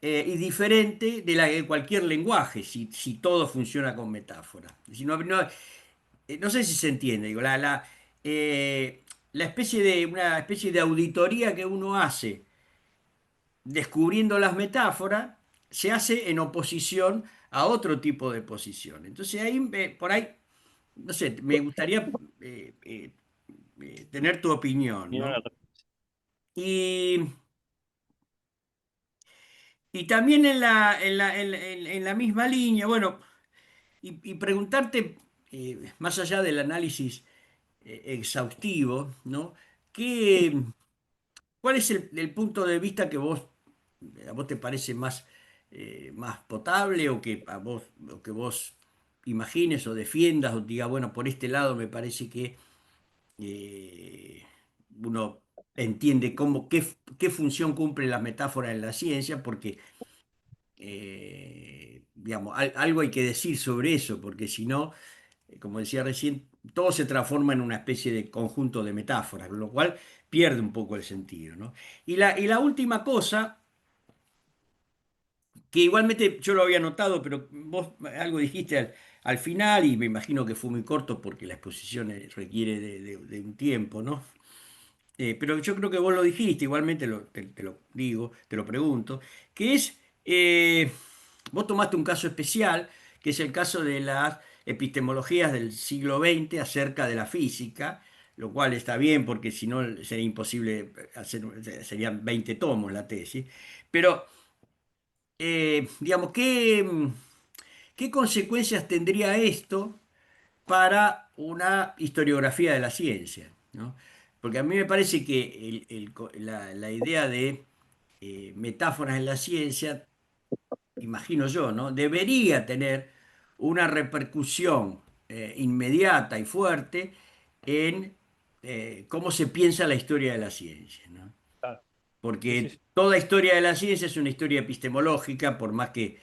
y diferente de la de cualquier lenguaje, si todo funciona con metáfora. Si no sé si se entiende, digo, la una especie de auditoría que uno hace descubriendo las metáforas se hace en oposición a otro tipo de posición. Entonces ahí, por ahí, no sé, me gustaría tener tu opinión, Ni una- ¿no? Y Y también en la misma línea, bueno, y preguntarte, más allá del análisis exhaustivo, ¿no? ¿Qué, ¿Cuál es el punto de vista que a vos te parece más, más potable o o que vos imagines o defiendas o diga, bueno, por este lado me parece que uno entiende qué función cumple la metáfora en la ciencia, porque digamos, algo hay que decir sobre eso, porque si no, como decía recién, todo se transforma en una especie de conjunto de metáforas, con lo cual pierde un poco el sentido, ¿no? Y la última cosa, que igualmente yo lo había notado, pero vos algo dijiste al final, y me imagino que fue muy corto porque la exposición requiere de un tiempo, ¿no? Pero yo creo que vos lo dijiste, igualmente te lo digo, te lo pregunto, que es, vos tomaste un caso especial, que es el caso de las epistemologías del siglo XX acerca de la física, lo cual está bien porque si no sería imposible hacer, serían 20 tomos la tesis, pero digamos, ¿qué consecuencias tendría esto para una historiografía de la ciencia? ¿No? Porque a mí me parece que la idea de metáforas en la ciencia, imagino yo, ¿no? Debería tener una repercusión inmediata y fuerte en cómo se piensa la historia de la ciencia, ¿no? Claro. Sí, sí, Porque sí. toda historia de la ciencia es una historia epistemológica, por más que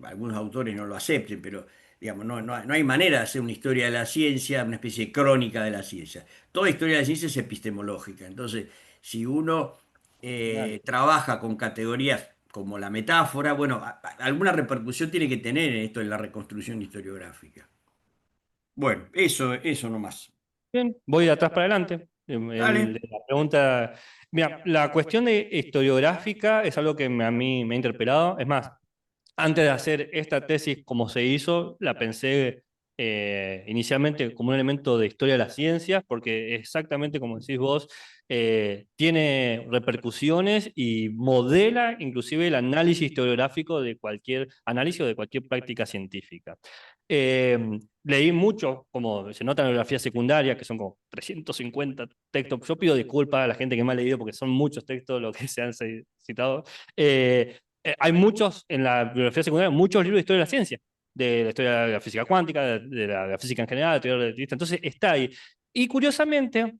algunos autores no lo acepten, pero digamos, no hay manera de hacer una historia de la ciencia, una especie de crónica de la ciencia. Toda historia de la ciencia es epistemológica. Entonces, si uno Claro. trabaja con categorías como la metáfora, bueno, alguna repercusión tiene que tener en esto de la reconstrucción historiográfica. Bueno, eso nomás. Bien, voy de atrás para adelante. Dale. La pregunta, mira, la cuestión de historiográfica es algo que a mí me ha interpelado. Es más, antes de hacer esta tesis como se hizo, la pensé inicialmente como un elemento de historia de las ciencias, porque exactamente como decís vos, tiene repercusiones y modela inclusive el análisis historiográfico de cualquier análisis o de cualquier práctica científica. Eh, Leí mucho, como se nota en la bibliografía secundaria, que son como 350 textos. Yo pido disculpas a la gente que me ha leído porque son muchos textos los que se han citado. Hay muchos, en la bibliografía secundaria, muchos libros de historia de la ciencia, de la historia de la física cuántica, de la física en general, de teoría relativista. Entonces está ahí. Y curiosamente,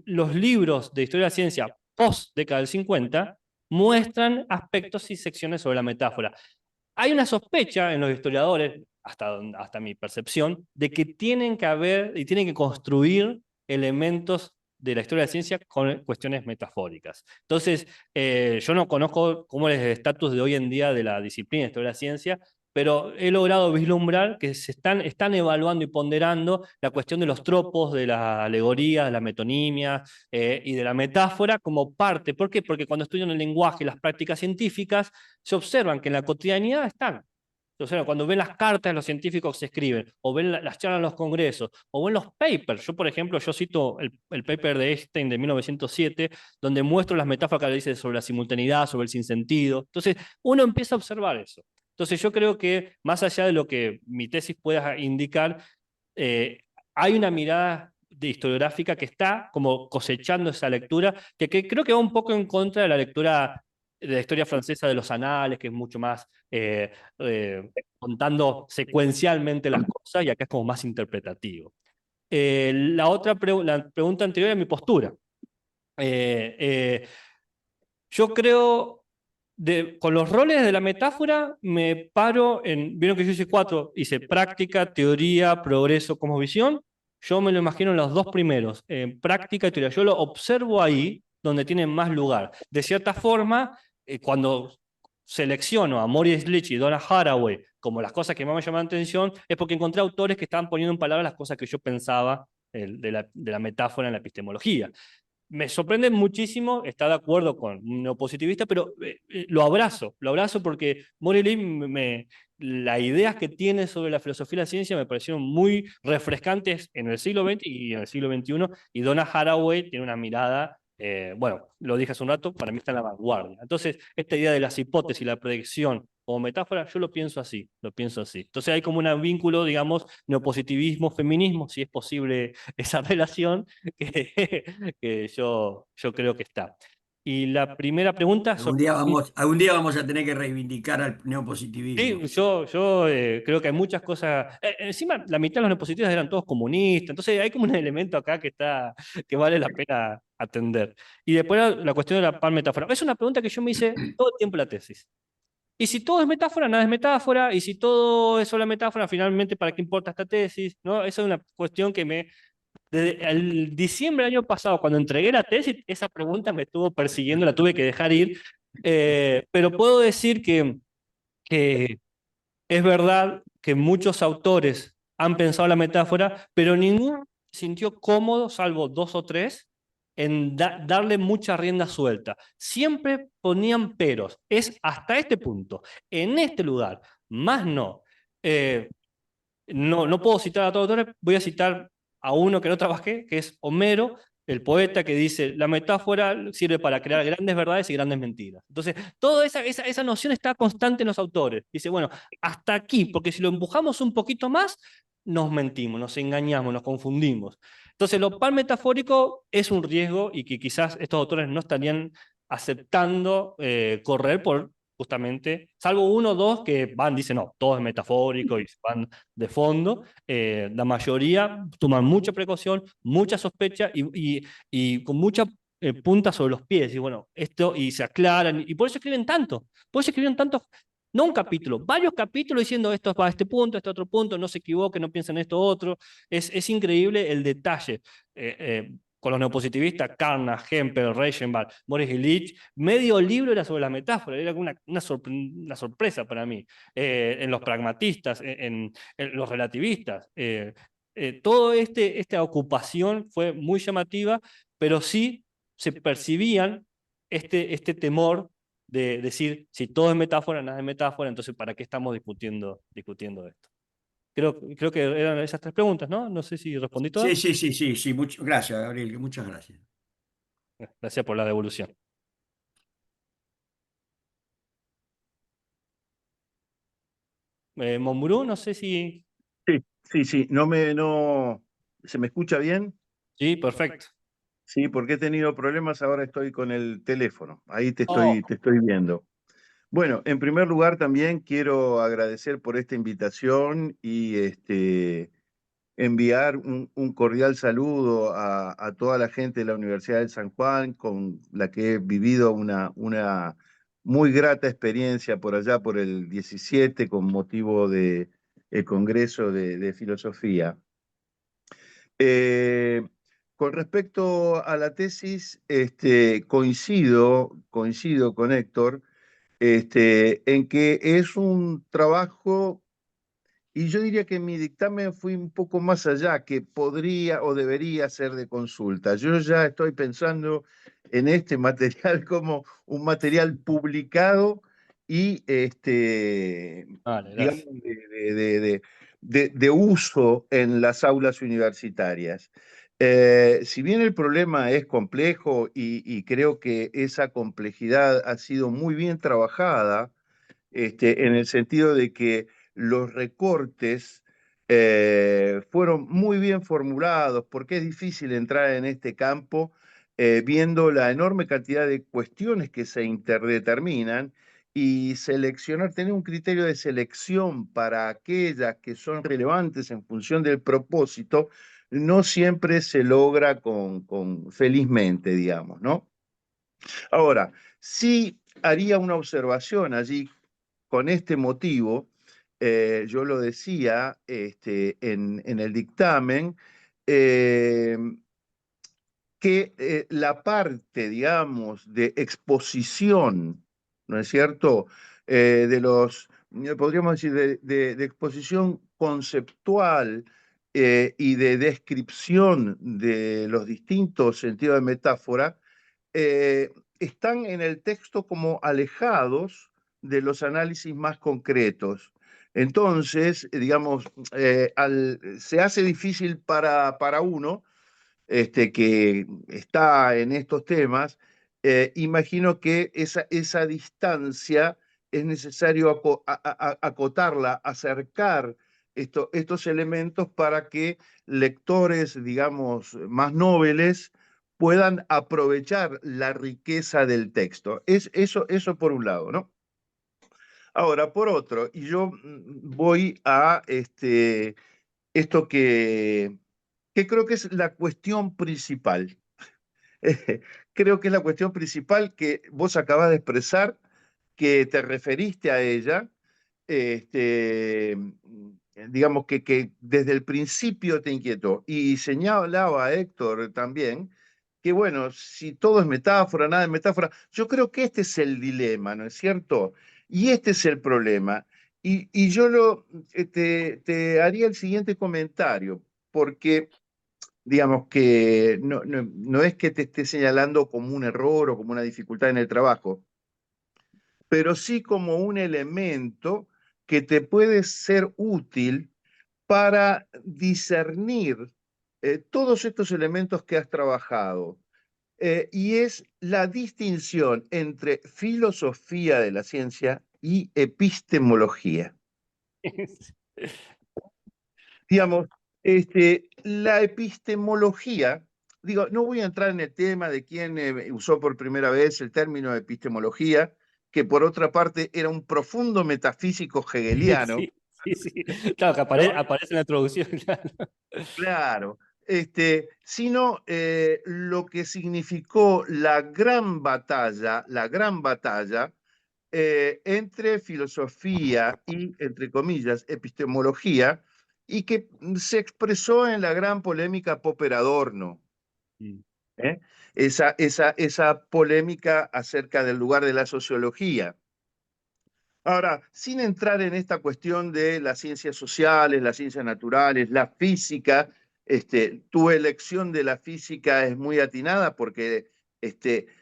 los libros de historia de la ciencia post década del 50 muestran aspectos y secciones sobre la metáfora. Hay una sospecha en los historiadores, hasta mi percepción, de que tienen que haber y tienen que construir elementos de la historia de la ciencia con cuestiones metafóricas. Entonces, yo no conozco cómo es el estatus de hoy en día de la disciplina de historia de la ciencia, pero he logrado vislumbrar que están evaluando y ponderando la cuestión de los tropos, de la alegoría, de la metonimia y de la metáfora como parte. ¿Por qué? Porque cuando estudian el lenguaje y las prácticas científicas, se observan que en la cotidianidad están. O sea, cuando ven las cartas de los científicos que se escriben, o ven las charlas en los congresos, o ven los papers. Yo, por ejemplo, yo cito el paper de Einstein de 1907, donde muestro las metáforas que dice sobre la simultaneidad, sobre el sinsentido. Entonces, uno empieza a observar eso. Entonces, yo creo que más allá de lo que mi tesis pueda indicar, eh, hay una mirada de historiográfica que está como cosechando esa lectura, que creo que va un poco en contra de la lectura de la historia francesa de los anales, que es mucho más contando secuencialmente las cosas, y acá es como más interpretativo. La pregunta anterior es mi postura. Eh, eh, yo creo, con los roles de la metáfora, me paro en, vieron que yo hice 4, hice práctica, teoría, progreso, cosmovisión. Yo me lo imagino en los 2 primeros, en práctica y teoría. Yo lo observo ahí donde tienen más lugar. De cierta forma, cuando selecciono a Maurice Leach y Donna Haraway como las cosas que más me llaman la atención, es porque encontré autores que estaban poniendo en palabras las cosas que yo pensaba de la metáfora en la epistemología. Me sorprende muchísimo, está de acuerdo con un neopositivista, pero lo abrazo porque Morelli, las ideas que tiene sobre la filosofía y la ciencia me parecieron muy refrescantes en el siglo XX y en el siglo XXI, y Donna Haraway tiene una mirada Bueno, lo dije hace un rato, para mí está en la vanguardia. Entonces, esta idea de las hipótesis, la predicción como metáfora, yo lo pienso así, lo pienso así. Entonces hay como un vínculo, digamos, neopositivismo, feminismo, si es posible esa relación, que yo creo que está. Y la primera pregunta sobre... Algún día vamos a tener que reivindicar al neopositivismo. Sí, yo creo que hay muchas cosas. Encima, la mitad de los neopositivistas eran todos comunistas, entonces hay como un elemento acá que vale la pena atender. Y después la cuestión de la pan metáfora. Es una pregunta que yo me hice todo el tiempo en la tesis. Y si todo es metáfora, nada es metáfora, y si todo es solo metáfora, finalmente, ¿para qué importa esta tesis? ¿No? Esa es una cuestión que desde el diciembre del año pasado, cuando entregué la tesis, esa pregunta me estuvo persiguiendo, la tuve que dejar ir. Pero puedo decir que es verdad que muchos autores han pensado la metáfora, pero ninguno se sintió cómodo, salvo dos o tres, en darle mucha rienda suelta. Siempre ponían peros. Es hasta este punto, en este lugar, más no. No puedo citar a todos los autores, voy a citar a uno que no trabajé, que es Homero, el poeta que dice, la metáfora sirve para crear grandes verdades y grandes mentiras. Entonces, toda esa noción está constante en los autores. Dice, bueno, hasta aquí, porque si lo empujamos un poquito más, nos mentimos, nos engañamos, nos confundimos. Entonces, lo pan metafórico es un riesgo y que quizás estos autores no estarían aceptando correr por justamente, salvo uno o dos que dicen, no, todo es metafórico y van de fondo, la mayoría toman mucha precaución, mucha sospecha y con mucha punta sobre los pies. Y bueno, esto, y se aclaran, y por eso escriben tanto, por eso escribieron tantos, no un capítulo, varios capítulos diciendo esto es para este punto, este otro punto, no se equivoquen, no piensen esto otro. Es increíble el detalle. Con los neopositivistas, Carnage, Hempel, Reichenbach, Morris y Leach, medio libro era sobre la metáfora, era una sorpresa para mí. En los pragmatistas, en los relativistas. Toda esta ocupación fue muy llamativa, pero sí se percibían este temor de decir, si todo es metáfora, nada es metáfora, entonces ¿para qué estamos discutiendo esto? Creo que eran esas tres preguntas, ¿no? No sé si respondí Sí, todas. sí, sí, sí, sí. Gracias, Gabriel, muchas gracias. Gracias por la devolución. Monburú, no sé si... Sí, ¿se me escucha bien? Sí, perfecto. Sí, porque he tenido problemas, ahora estoy con el teléfono, ahí Oh, te estoy viendo. Bueno, en primer lugar también quiero agradecer por esta invitación y enviar un cordial saludo a toda la gente de la Universidad de San Juan, con la que he vivido una muy grata experiencia por allá por el 17 con motivo del Congreso de Filosofía. Eh, con respecto a la tesis, coincido con Héctor, en que es un trabajo, y yo diría que mi dictamen fue un poco más allá, que podría o debería ser de consulta. Yo ya estoy pensando en este material como un material publicado y, vale, digamos, gracias. de uso en las aulas universitarias. Si bien el problema es complejo y creo que esa complejidad ha sido muy bien trabajada, en el sentido de que los recortes fueron muy bien formulados, porque es difícil entrar en este campo viendo la enorme cantidad de cuestiones que se interdeterminan y seleccionar, tener un criterio de selección para aquellas que son relevantes en función del propósito, no siempre se logra felizmente, digamos, ¿no? Ahora, sí haría una observación allí con este motivo. Yo lo decía en el dictamen, eh, que la parte, digamos, de exposición, ¿no es cierto? Podríamos decir, de exposición conceptual y de descripción de los distintos sentidos de metáfora, están en el texto como alejados de los análisis más concretos. Entonces, digamos, se hace difícil para uno que está en estos temas, imagino que esa distancia es necesario acotarla, acercar estos elementos para que lectores, digamos, más nobles puedan aprovechar la riqueza del texto. Eso por un lado, ¿no? Ahora, por otro, y yo voy a esto que creo que es la cuestión principal. Creo que es la cuestión principal que vos acabas de expresar, que te referiste a ella, digamos que desde el principio te inquietó. Y señalaba a Héctor también que, bueno, si todo es metáfora, nada es metáfora, yo creo que este es el dilema, ¿no es cierto? Y este es el problema. Y yo te haría el siguiente comentario, porque digamos que no es que te esté señalando como un error o como una dificultad en el trabajo, pero sí como un elemento que te puede ser útil para discernir todos estos elementos que has trabajado. Y es la distinción entre filosofía de la ciencia y epistemología. Digamos, la epistemología, digo, no voy a entrar en el tema de quién usó por primera vez el término epistemología, que por otra parte era un profundo metafísico hegeliano, Sí. Claro, que ¿no? aparece en la introducción. Claro. Claro, sino lo que significó la gran batalla entre filosofía y, entre comillas, epistemología, y que se expresó en la gran polémica Popper-Adorno. ¿Eh? Esa polémica acerca del lugar de la sociología. Ahora, sin entrar en esta cuestión de las ciencias sociales, las ciencias naturales, la física, tu elección de la física es muy atinada porque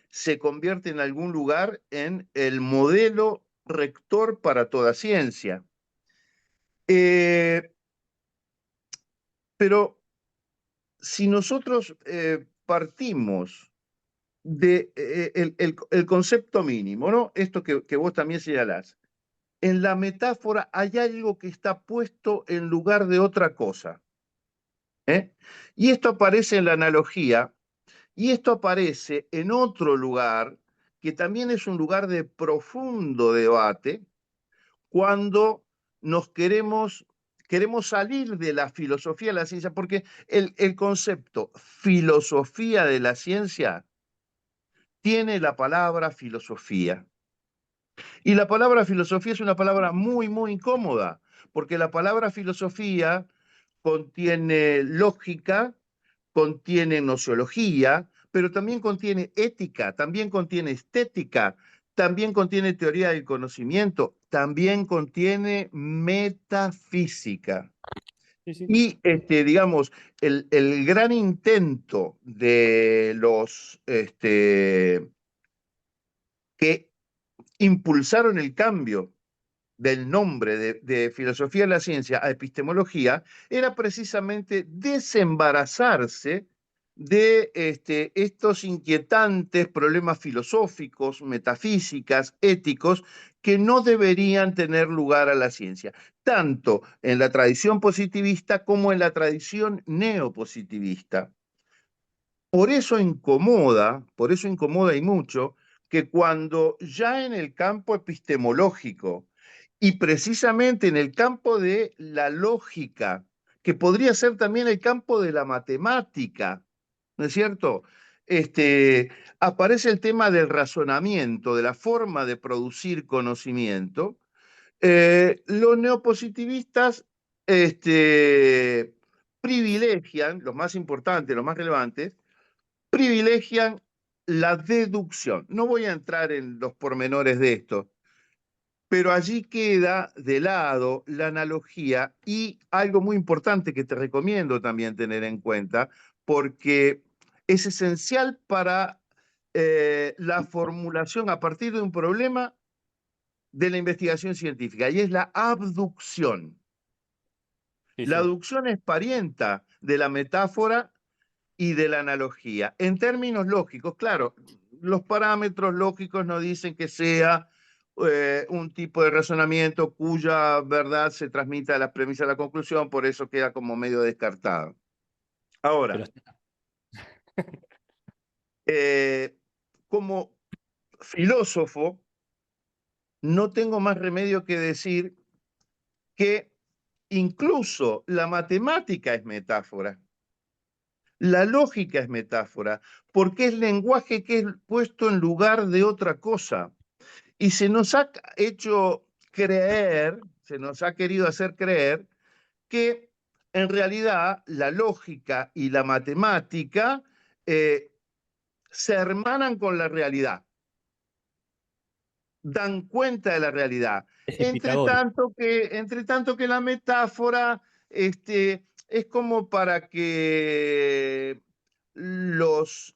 se convierte en algún lugar en el modelo rector para toda ciencia. Pero si nosotros partimos de el concepto mínimo, ¿no? Esto que vos también señalás. En la metáfora hay algo que está puesto en lugar de otra cosa. ¿Eh? Y esto aparece en la analogía, y esto aparece en otro lugar, que también es un lugar de profundo debate, cuando queremos salir de la filosofía de la ciencia, porque el concepto filosofía de la ciencia tiene la palabra filosofía. Y la palabra filosofía es una palabra muy, muy incómoda, porque la palabra filosofía contiene lógica, contiene nociología, pero también contiene ética, también contiene estética, también contiene teoría del conocimiento, también contiene metafísica. Sí. Y, digamos, el gran intento de los que impulsaron el cambio del nombre de filosofía de la ciencia a epistemología era precisamente desembarazarse de estos inquietantes problemas filosóficos, metafísicas, éticos, que no deberían tener lugar a la ciencia, tanto en la tradición positivista como en la tradición neopositivista. Por eso incomoda y mucho, que cuando ya en el campo epistemológico y precisamente en el campo de la lógica, que podría ser también el campo de la matemática, ¿no es cierto? Aparece el tema del razonamiento, de la forma de producir conocimiento. Los neopositivistas privilegian, los más importantes, los más relevantes, privilegian la deducción. No voy a entrar en los pormenores de esto, pero allí queda de lado la analogía y algo muy importante que te recomiendo también tener en cuenta, porque es esencial para la formulación a partir de un problema de la investigación científica, y es la abducción. La Sí. aducción es parienta de la metáfora y de la analogía. En términos lógicos, claro, los parámetros lógicos nos dicen que sea un tipo de razonamiento cuya verdad se transmite a las premisas de la conclusión, por eso queda como medio descartado. Ahora, como filósofo, no tengo más remedio que decir que incluso la matemática es metáfora. La lógica es metáfora, porque es lenguaje que es puesto en lugar de otra cosa. Y se nos ha hecho creer, se nos ha querido hacer creer que en realidad la lógica y la matemática se hermanan con la realidad, dan cuenta de la realidad. Es pitagórico. Entre tanto que la metáfora es como para que los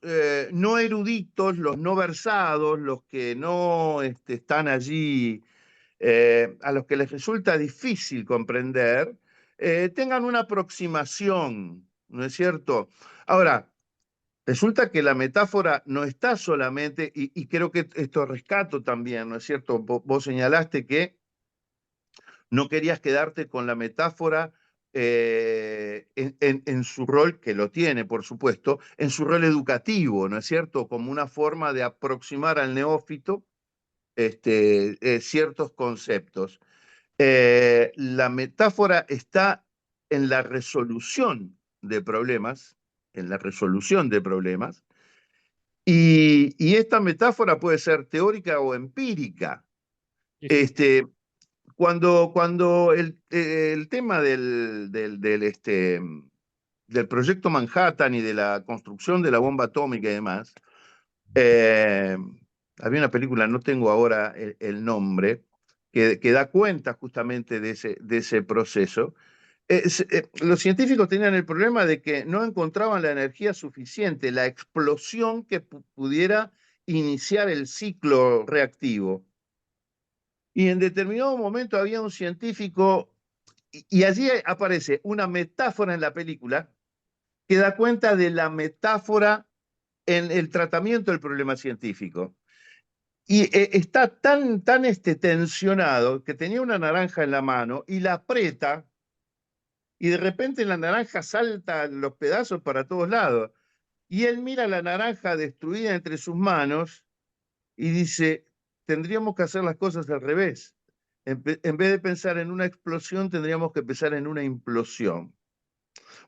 no eruditos, los no versados, los que no están allí, a los que les resulta difícil comprender, tengan una aproximación, ¿no es cierto? Ahora, resulta que la metáfora no está solamente, y creo que esto rescato también, ¿no es cierto? Vos señalaste que no querías quedarte con la metáfora en su rol, que lo tiene, por supuesto, en su rol educativo, ¿no es cierto? Como una forma de aproximar al neófito ciertos conceptos. La metáfora está en la resolución de problemas, en la resolución de problemas, y esta metáfora puede ser teórica o empírica. Sí, sí. Cuando el tema del proyecto Manhattan y de la construcción de la bomba atómica y demás, eh, había una película, no tengo ahora el nombre, que da cuenta justamente de ese proceso. Los científicos tenían el problema de que no encontraban la energía suficiente, la explosión que pudiera iniciar el ciclo reactivo. Y en determinado momento había un científico, y allí aparece una metáfora en la película que da cuenta de la metáfora en el tratamiento del problema científico. Y está tan tensionado que tenía una naranja en la mano y la aprieta, y de repente la naranja salta los pedazos para todos lados. Y él mira la naranja destruida entre sus manos y dice, tendríamos que hacer las cosas al revés. En vez de pensar en una explosión, tendríamos que pensar en una implosión.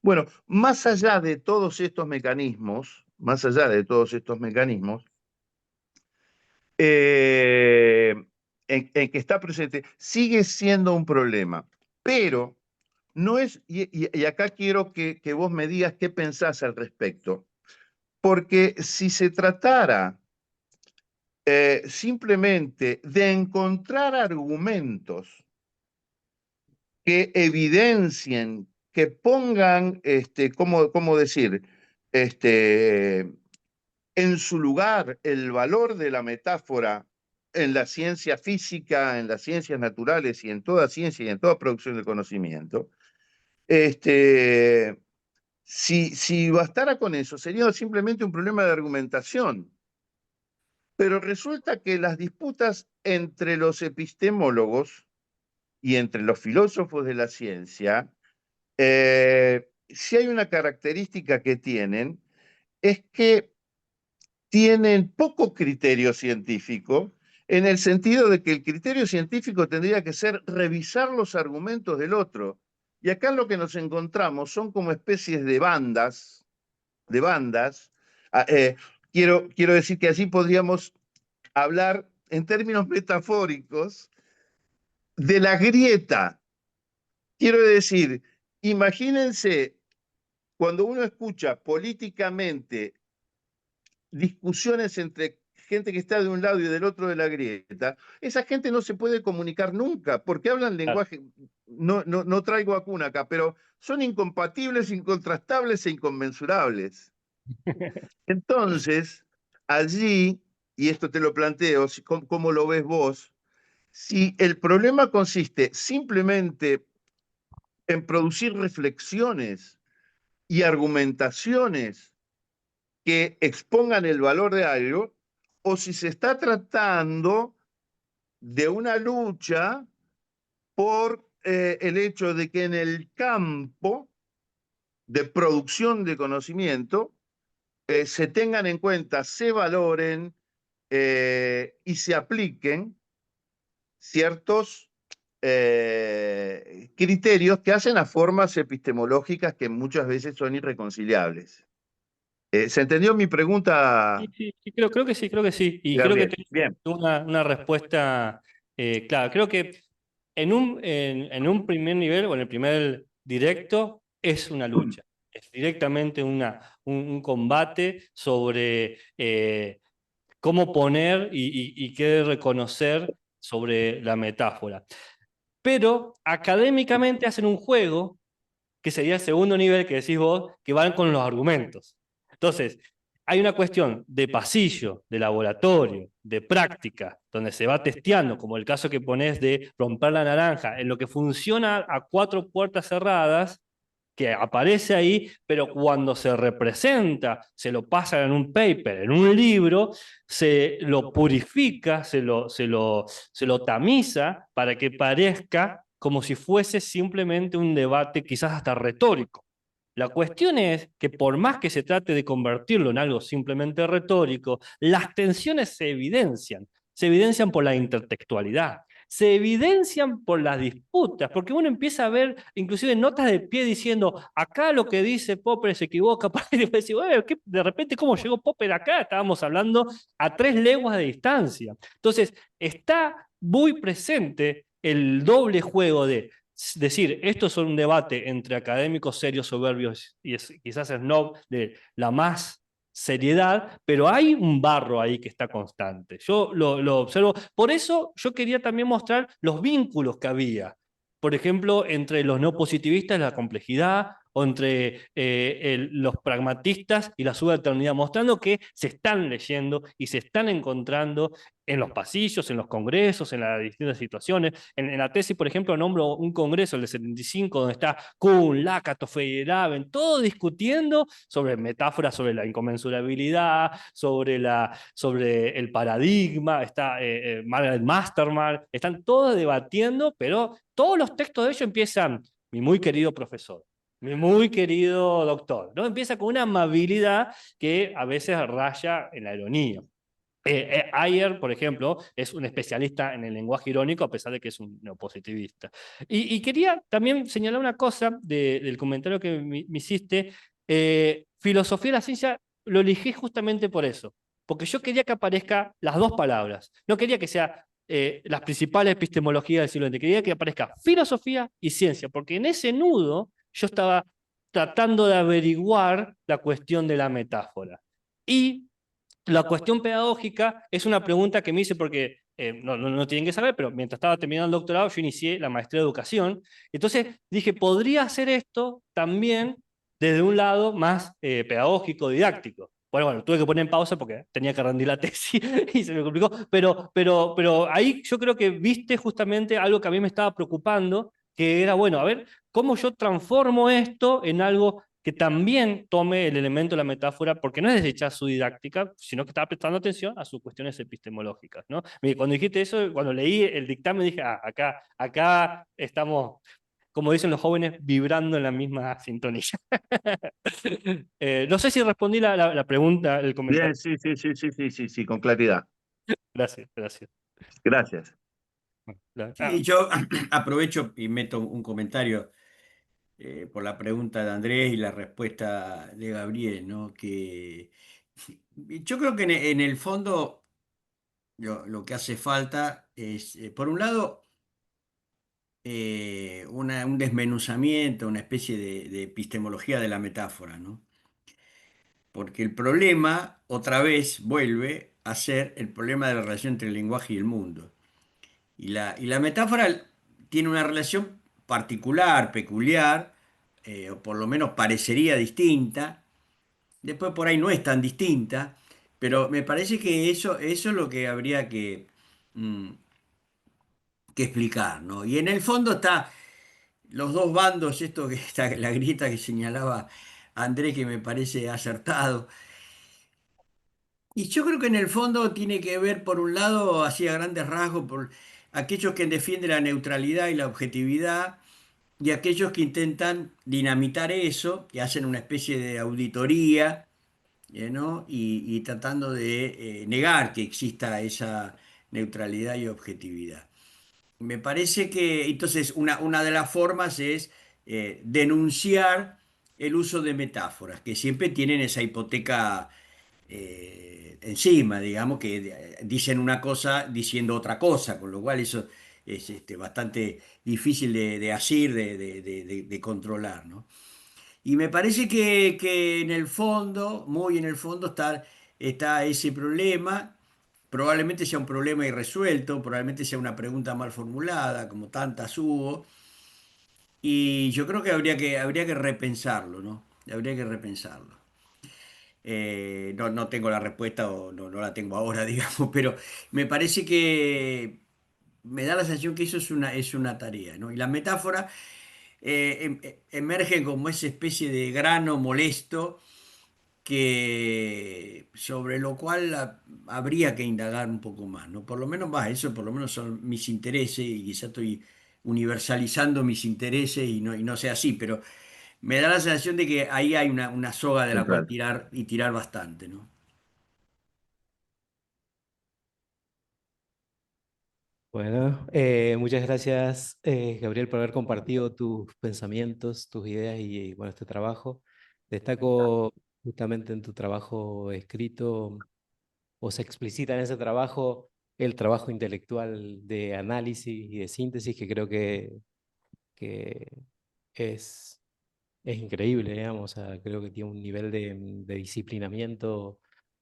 Bueno, más allá de todos estos mecanismos, en que está presente, sigue siendo un problema, pero no es, y acá quiero que vos me digas qué pensás al respecto, porque si se tratara simplemente de encontrar argumentos que evidencien, que pongan, ¿cómo decir? En su lugar el valor de la metáfora en la ciencia física, en las ciencias naturales y en toda ciencia y en toda producción de conocimiento, si bastara con eso, sería simplemente un problema de argumentación. Pero resulta que las disputas entre los epistemólogos y entre los filósofos de la ciencia, si hay una característica que tienen, es que tienen poco criterio científico, en el sentido de que el criterio científico tendría que ser revisar los argumentos del otro. Y acá lo que nos encontramos son como especies de bandas. Ah, quiero decir que allí podríamos hablar en términos metafóricos de la grieta. Quiero decir, imagínense cuando uno escucha políticamente discusiones entre gente que está de un lado y del otro de la grieta, esa gente no se puede comunicar nunca, porque hablan lenguaje, no traigo vacuna acá, pero son incompatibles, incontrastables e inconmensurables. Entonces, allí, y esto te lo planteo, ¿cómo lo ves vos? Si el problema consiste simplemente en producir reflexiones y argumentaciones que expongan el valor de algo, o si se está tratando de una lucha por el hecho de que en el campo de producción de conocimiento se tengan en cuenta, se valoren y se apliquen ciertos criterios que hacen a formas epistemológicas que muchas veces son irreconciliables. ¿Se entendió mi pregunta, Sí, sí, sí, creo que sí, creo que sí. Y creo que Gabriel? tenés Bien. una respuesta clara. Creo que en un primer nivel o en el primer directo es una lucha. Es directamente un combate sobre cómo poner y qué reconocer sobre la metáfora. Pero académicamente hacen un juego que sería el segundo nivel que decís vos, que van con los argumentos. Entonces, hay una cuestión de pasillo, de laboratorio, de práctica, donde se va testeando, como el caso que ponés de romper la naranja, en lo que funciona a cuatro puertas cerradas, que aparece ahí, pero cuando se representa, se lo pasa en un paper, en un libro, se lo purifica, se lo tamiza para que parezca como si fuese simplemente un debate quizás hasta retórico. La cuestión es que por más que se trate de convertirlo en algo simplemente retórico, las tensiones se evidencian por la intertextualidad, se evidencian por las disputas, porque uno empieza a ver inclusive notas de pie diciendo, acá lo que dice Popper se equivoca, y decir, de repente cómo llegó Popper acá, estábamos hablando a 3 leguas de distancia. Entonces, está muy presente el doble juego de decir, esto es un debate entre académicos serios, soberbios y quizás snob de la más seriedad, pero hay un barro ahí que está constante. Yo lo observo. Por eso yo quería también mostrar los vínculos que había. Por ejemplo, entre los no positivistas, la complejidad, o entre los pragmatistas y la subalternidad, mostrando que se están leyendo y se están encontrando en los pasillos, en los congresos, en las distintas situaciones. En la tesis, por ejemplo, nombro un congreso, el de 75, donde está Kuhn, Lakatos, Feyerabend, todo discutiendo sobre metáforas, sobre la inconmensurabilidad, sobre el paradigma, está Margaret Masterman, están todos debatiendo, pero todos los textos de ellos empiezan, mi muy querido profesor, mi muy querido doctor, ¿no? Empieza con una amabilidad que a veces raya en la ironía. Ayer, por ejemplo, es un especialista en el lenguaje irónico, a pesar de que es un neopositivista. Y quería también señalar una cosa del comentario que me hiciste. Filosofía de la ciencia lo elegí justamente por eso, porque yo quería que aparezca las dos palabras. No quería que sea las principales epistemologías del siglo XX, quería que aparezca filosofía y ciencia, porque en ese nudo yo estaba tratando de averiguar la cuestión de la metáfora. Y la cuestión pedagógica es una pregunta que me hice porque no tienen que saber, pero mientras estaba terminando el doctorado, yo inicié la maestría de educación. Entonces dije, podría hacer esto también desde un lado más pedagógico, didáctico. Bueno, tuve que poner en pausa porque tenía que rendir la tesis y se me complicó. Pero ahí yo creo que viste justamente algo que a mí me estaba preocupando, que era, bueno, a ver, ¿cómo yo transformo esto en algo que también tome el elemento de la metáfora, porque no es desechar su didáctica, sino que estaba prestando atención a sus cuestiones epistemológicas, ¿no? Cuando dijiste eso, cuando leí el dictamen, dije, acá estamos, como dicen los jóvenes, vibrando en la misma sintonía. No sé si respondí la pregunta, el comentario. Bien, sí, con claridad. Gracias, gracias. Gracias. Sí, yo aprovecho y meto un comentario por la pregunta de Andrés y la respuesta de Gabriel, ¿no? Que yo creo que en el fondo lo que hace falta es, por un lado, un desmenuzamiento, una especie de epistemología de la metáfora, ¿no? Porque el problema, otra vez, vuelve a ser el problema de la relación entre el lenguaje y el mundo. Y la metáfora tiene una relación particular, peculiar, o por lo menos parecería distinta. Después por ahí no es tan distinta, pero me parece que eso es lo que habría mm, que explicar, ¿no? Y en el fondo está los dos bandos, esto que está, la grieta que señalaba Andrés, que me parece acertado. Y yo creo que en el fondo tiene que ver, por un lado, así a grandes rasgos, por aquellos que defienden la neutralidad y la objetividad, y aquellos que intentan dinamitar eso, que hacen una especie de auditoría, ¿no? Y tratando de negar que exista esa neutralidad y objetividad. Me parece que entonces una de las formas es denunciar el uso de metáforas, que siempre tienen esa hipoteca encima, digamos, que dicen una cosa diciendo otra cosa, con lo cual eso es bastante difícil de asir, de controlar, ¿no? Y me parece que en el fondo, muy en el fondo, está ese problema. Probablemente sea un problema irresuelto, probablemente sea una pregunta mal formulada, como tantas hubo. Y yo creo que habría que repensarlo, ¿no? Habría que repensarlo. No tengo la respuesta o no la tengo ahora, digamos, pero me parece que me da la sensación que eso es una tarea, ¿no? Y las metáforas emergen como esa especie de grano molesto sobre lo cual habría que indagar un poco más, ¿no? Por lo menos va, eso por lo menos son mis intereses y quizá estoy universalizando mis intereses y no sea así, pero me da la sensación de que ahí hay una soga de la cual Total. tirar y tirar bastante, ¿no? Bueno, muchas gracias, Gabriel, por haber compartido tus pensamientos, tus ideas y, bueno, este trabajo. Destaco justamente en tu trabajo escrito, o se explicita en ese trabajo, el trabajo intelectual de análisis y de síntesis, que creo que es, es increíble, digamos. O sea, creo que tiene un nivel de disciplinamiento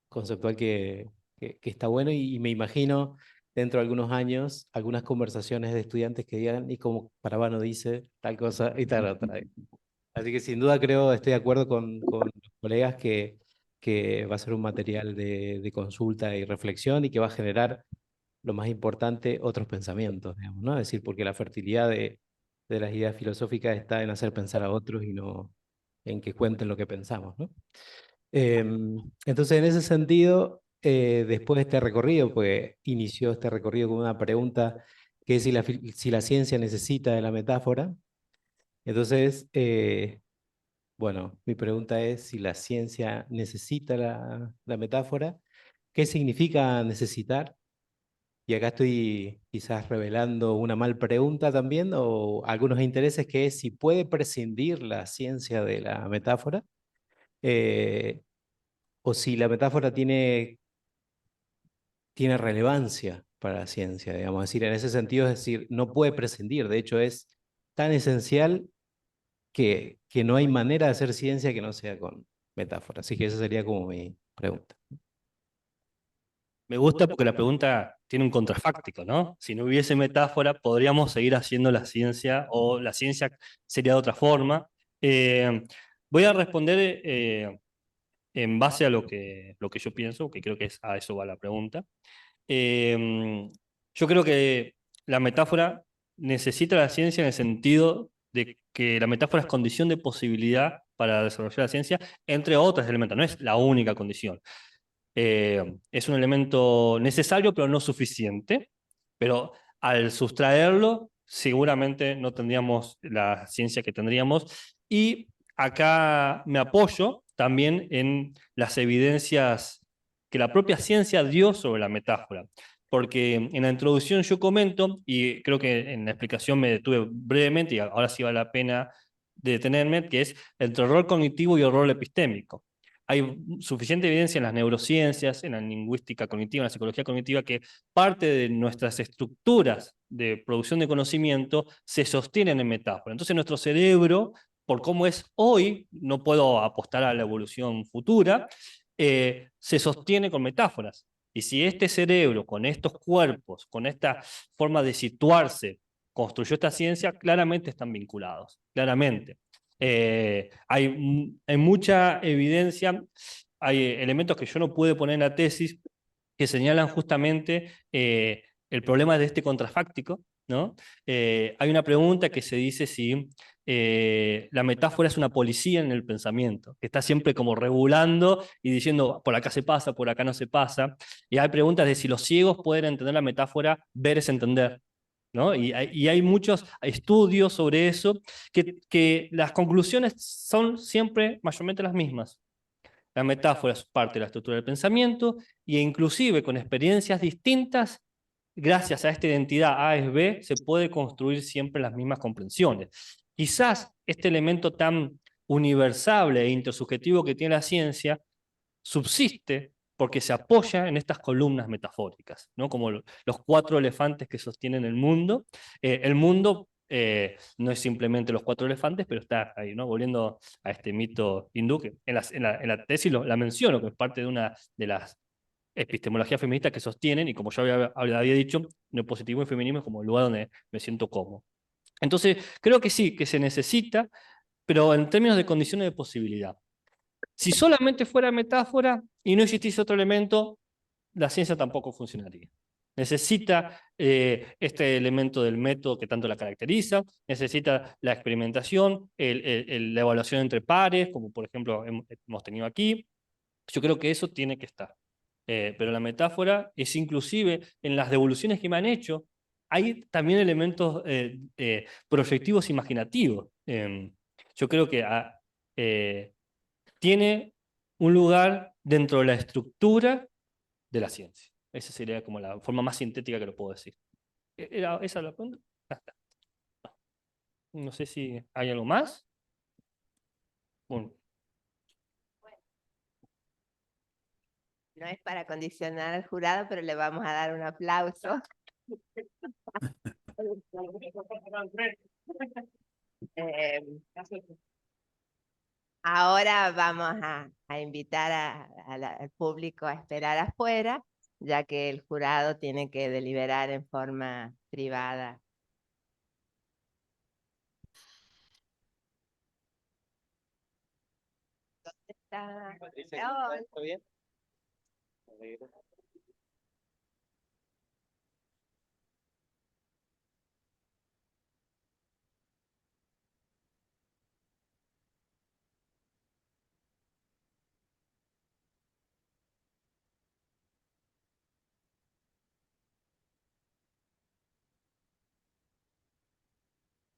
conceptual que está bueno, y me imagino dentro de algunos años algunas conversaciones de estudiantes que digan, y como Parabano dice tal cosa y tal otra. Así que sin duda creo, estoy de acuerdo con los colegas que va a ser un material de consulta y reflexión, y que va a generar, lo más importante, otros pensamientos, digamos, ¿no? Es decir, porque la fertilidad de las ideas filosóficas está en hacer pensar a otros y no en que cuenten lo que pensamos, ¿no? Entonces, en ese sentido, después de este recorrido, pues inició este recorrido con una pregunta, que es si la ciencia necesita de la metáfora. Entonces, bueno, mi pregunta es si la ciencia necesita la metáfora. ¿Qué significa necesitar? Y acá estoy quizás revelando una mal pregunta también, o algunos intereses, que es si puede prescindir la ciencia de la metáfora, eh, o si la metáfora tiene relevancia para la ciencia, digamos. Es decir, en ese sentido, es decir, no puede prescindir. De hecho, es tan esencial que no hay manera de hacer ciencia que no sea con metáfora. Así que esa sería como mi pregunta. Me gusta porque la pregunta tiene un contrafáctico, ¿no? Si no hubiese metáfora, podríamos seguir haciendo la ciencia, o la ciencia sería de otra forma. Eh, Voy a responder en base a lo que yo pienso, que creo que a eso va la pregunta. Eh, yo creo que la metáfora necesita la ciencia en el sentido de que la metáfora es condición de posibilidad para desarrollar la ciencia, entre otros elementos, no es la única condición. Es un elemento necesario, pero no suficiente. Pero al sustraerlo, seguramente no tendríamos la ciencia que tendríamos. Y acá me apoyo también en las evidencias que la propia ciencia dio sobre la metáfora. Porque en la introducción yo comento, y creo que en la explicación me detuve brevemente, y ahora sí vale la pena detenerme, que es entre el rol cognitivo y el rol epistémico. Hay suficiente evidencia en las neurociencias, en la lingüística cognitiva, en la psicología cognitiva, que parte de nuestras estructuras de producción de conocimiento se sostienen en metáfora. Entonces nuestro cerebro, por cómo es hoy, no puedo apostar a la evolución futura, se sostiene con metáforas. Y si este cerebro, con estos cuerpos, con esta forma de situarse, construyó esta ciencia, claramente están vinculados, claramente. Hay mucha evidencia, hay elementos que yo no pude poner en la tesis que señalan justamente el problema de este contrafáctico, ¿no? Hay una pregunta que se dice si la metáfora es una policía en el pensamiento, que está siempre como regulando y diciendo, por acá se pasa, por acá no se pasa. Y hay preguntas de si los ciegos pueden entender la metáfora, ver es entender, ¿no? Y hay muchos estudios sobre eso, que las conclusiones son siempre mayormente las mismas. La metáfora es parte de la estructura del pensamiento e inclusive con experiencias distintas, gracias a esta identidad A es B, se puede construir siempre las mismas comprensiones. Quizás este elemento tan universal e intersubjetivo que tiene la ciencia subsiste porque se apoya en estas columnas metafóricas, ¿no? Como los 4 elefantes que sostienen el mundo. El mundo no es simplemente los 4 elefantes, pero está ahí, ¿no? Volviendo a este mito hindú, que en la tesis la menciono, que es parte de una de las epistemologías feministas que sostienen, y como yo había dicho, neopositivismo y feminismo es como el lugar donde me siento cómodo. Entonces, creo que sí, que se necesita, pero en términos de condiciones de posibilidad. Si solamente fuera metáfora y no existiese otro elemento, la ciencia tampoco funcionaría. Necesita este elemento del método que tanto la caracteriza, necesita la experimentación, la evaluación entre pares, como por ejemplo hemos tenido aquí. Yo creo que eso tiene que estar. Pero la metáfora es inclusive en las devoluciones que me han hecho, hay también elementos proyectivos imaginativos. Yo creo que tiene un lugar dentro de la estructura de la ciencia. Esa sería como la forma más sintética que lo puedo decir. ¿Era esa la pregunta? Ya está. No sé si hay algo más. Bueno, No es para condicionar al jurado, pero le vamos a dar un aplauso. Eh, Ahora vamos a invitar al público a esperar afuera, ya que el jurado tiene que deliberar en forma privada. ¿Dónde está? Patricia, ¿está bien?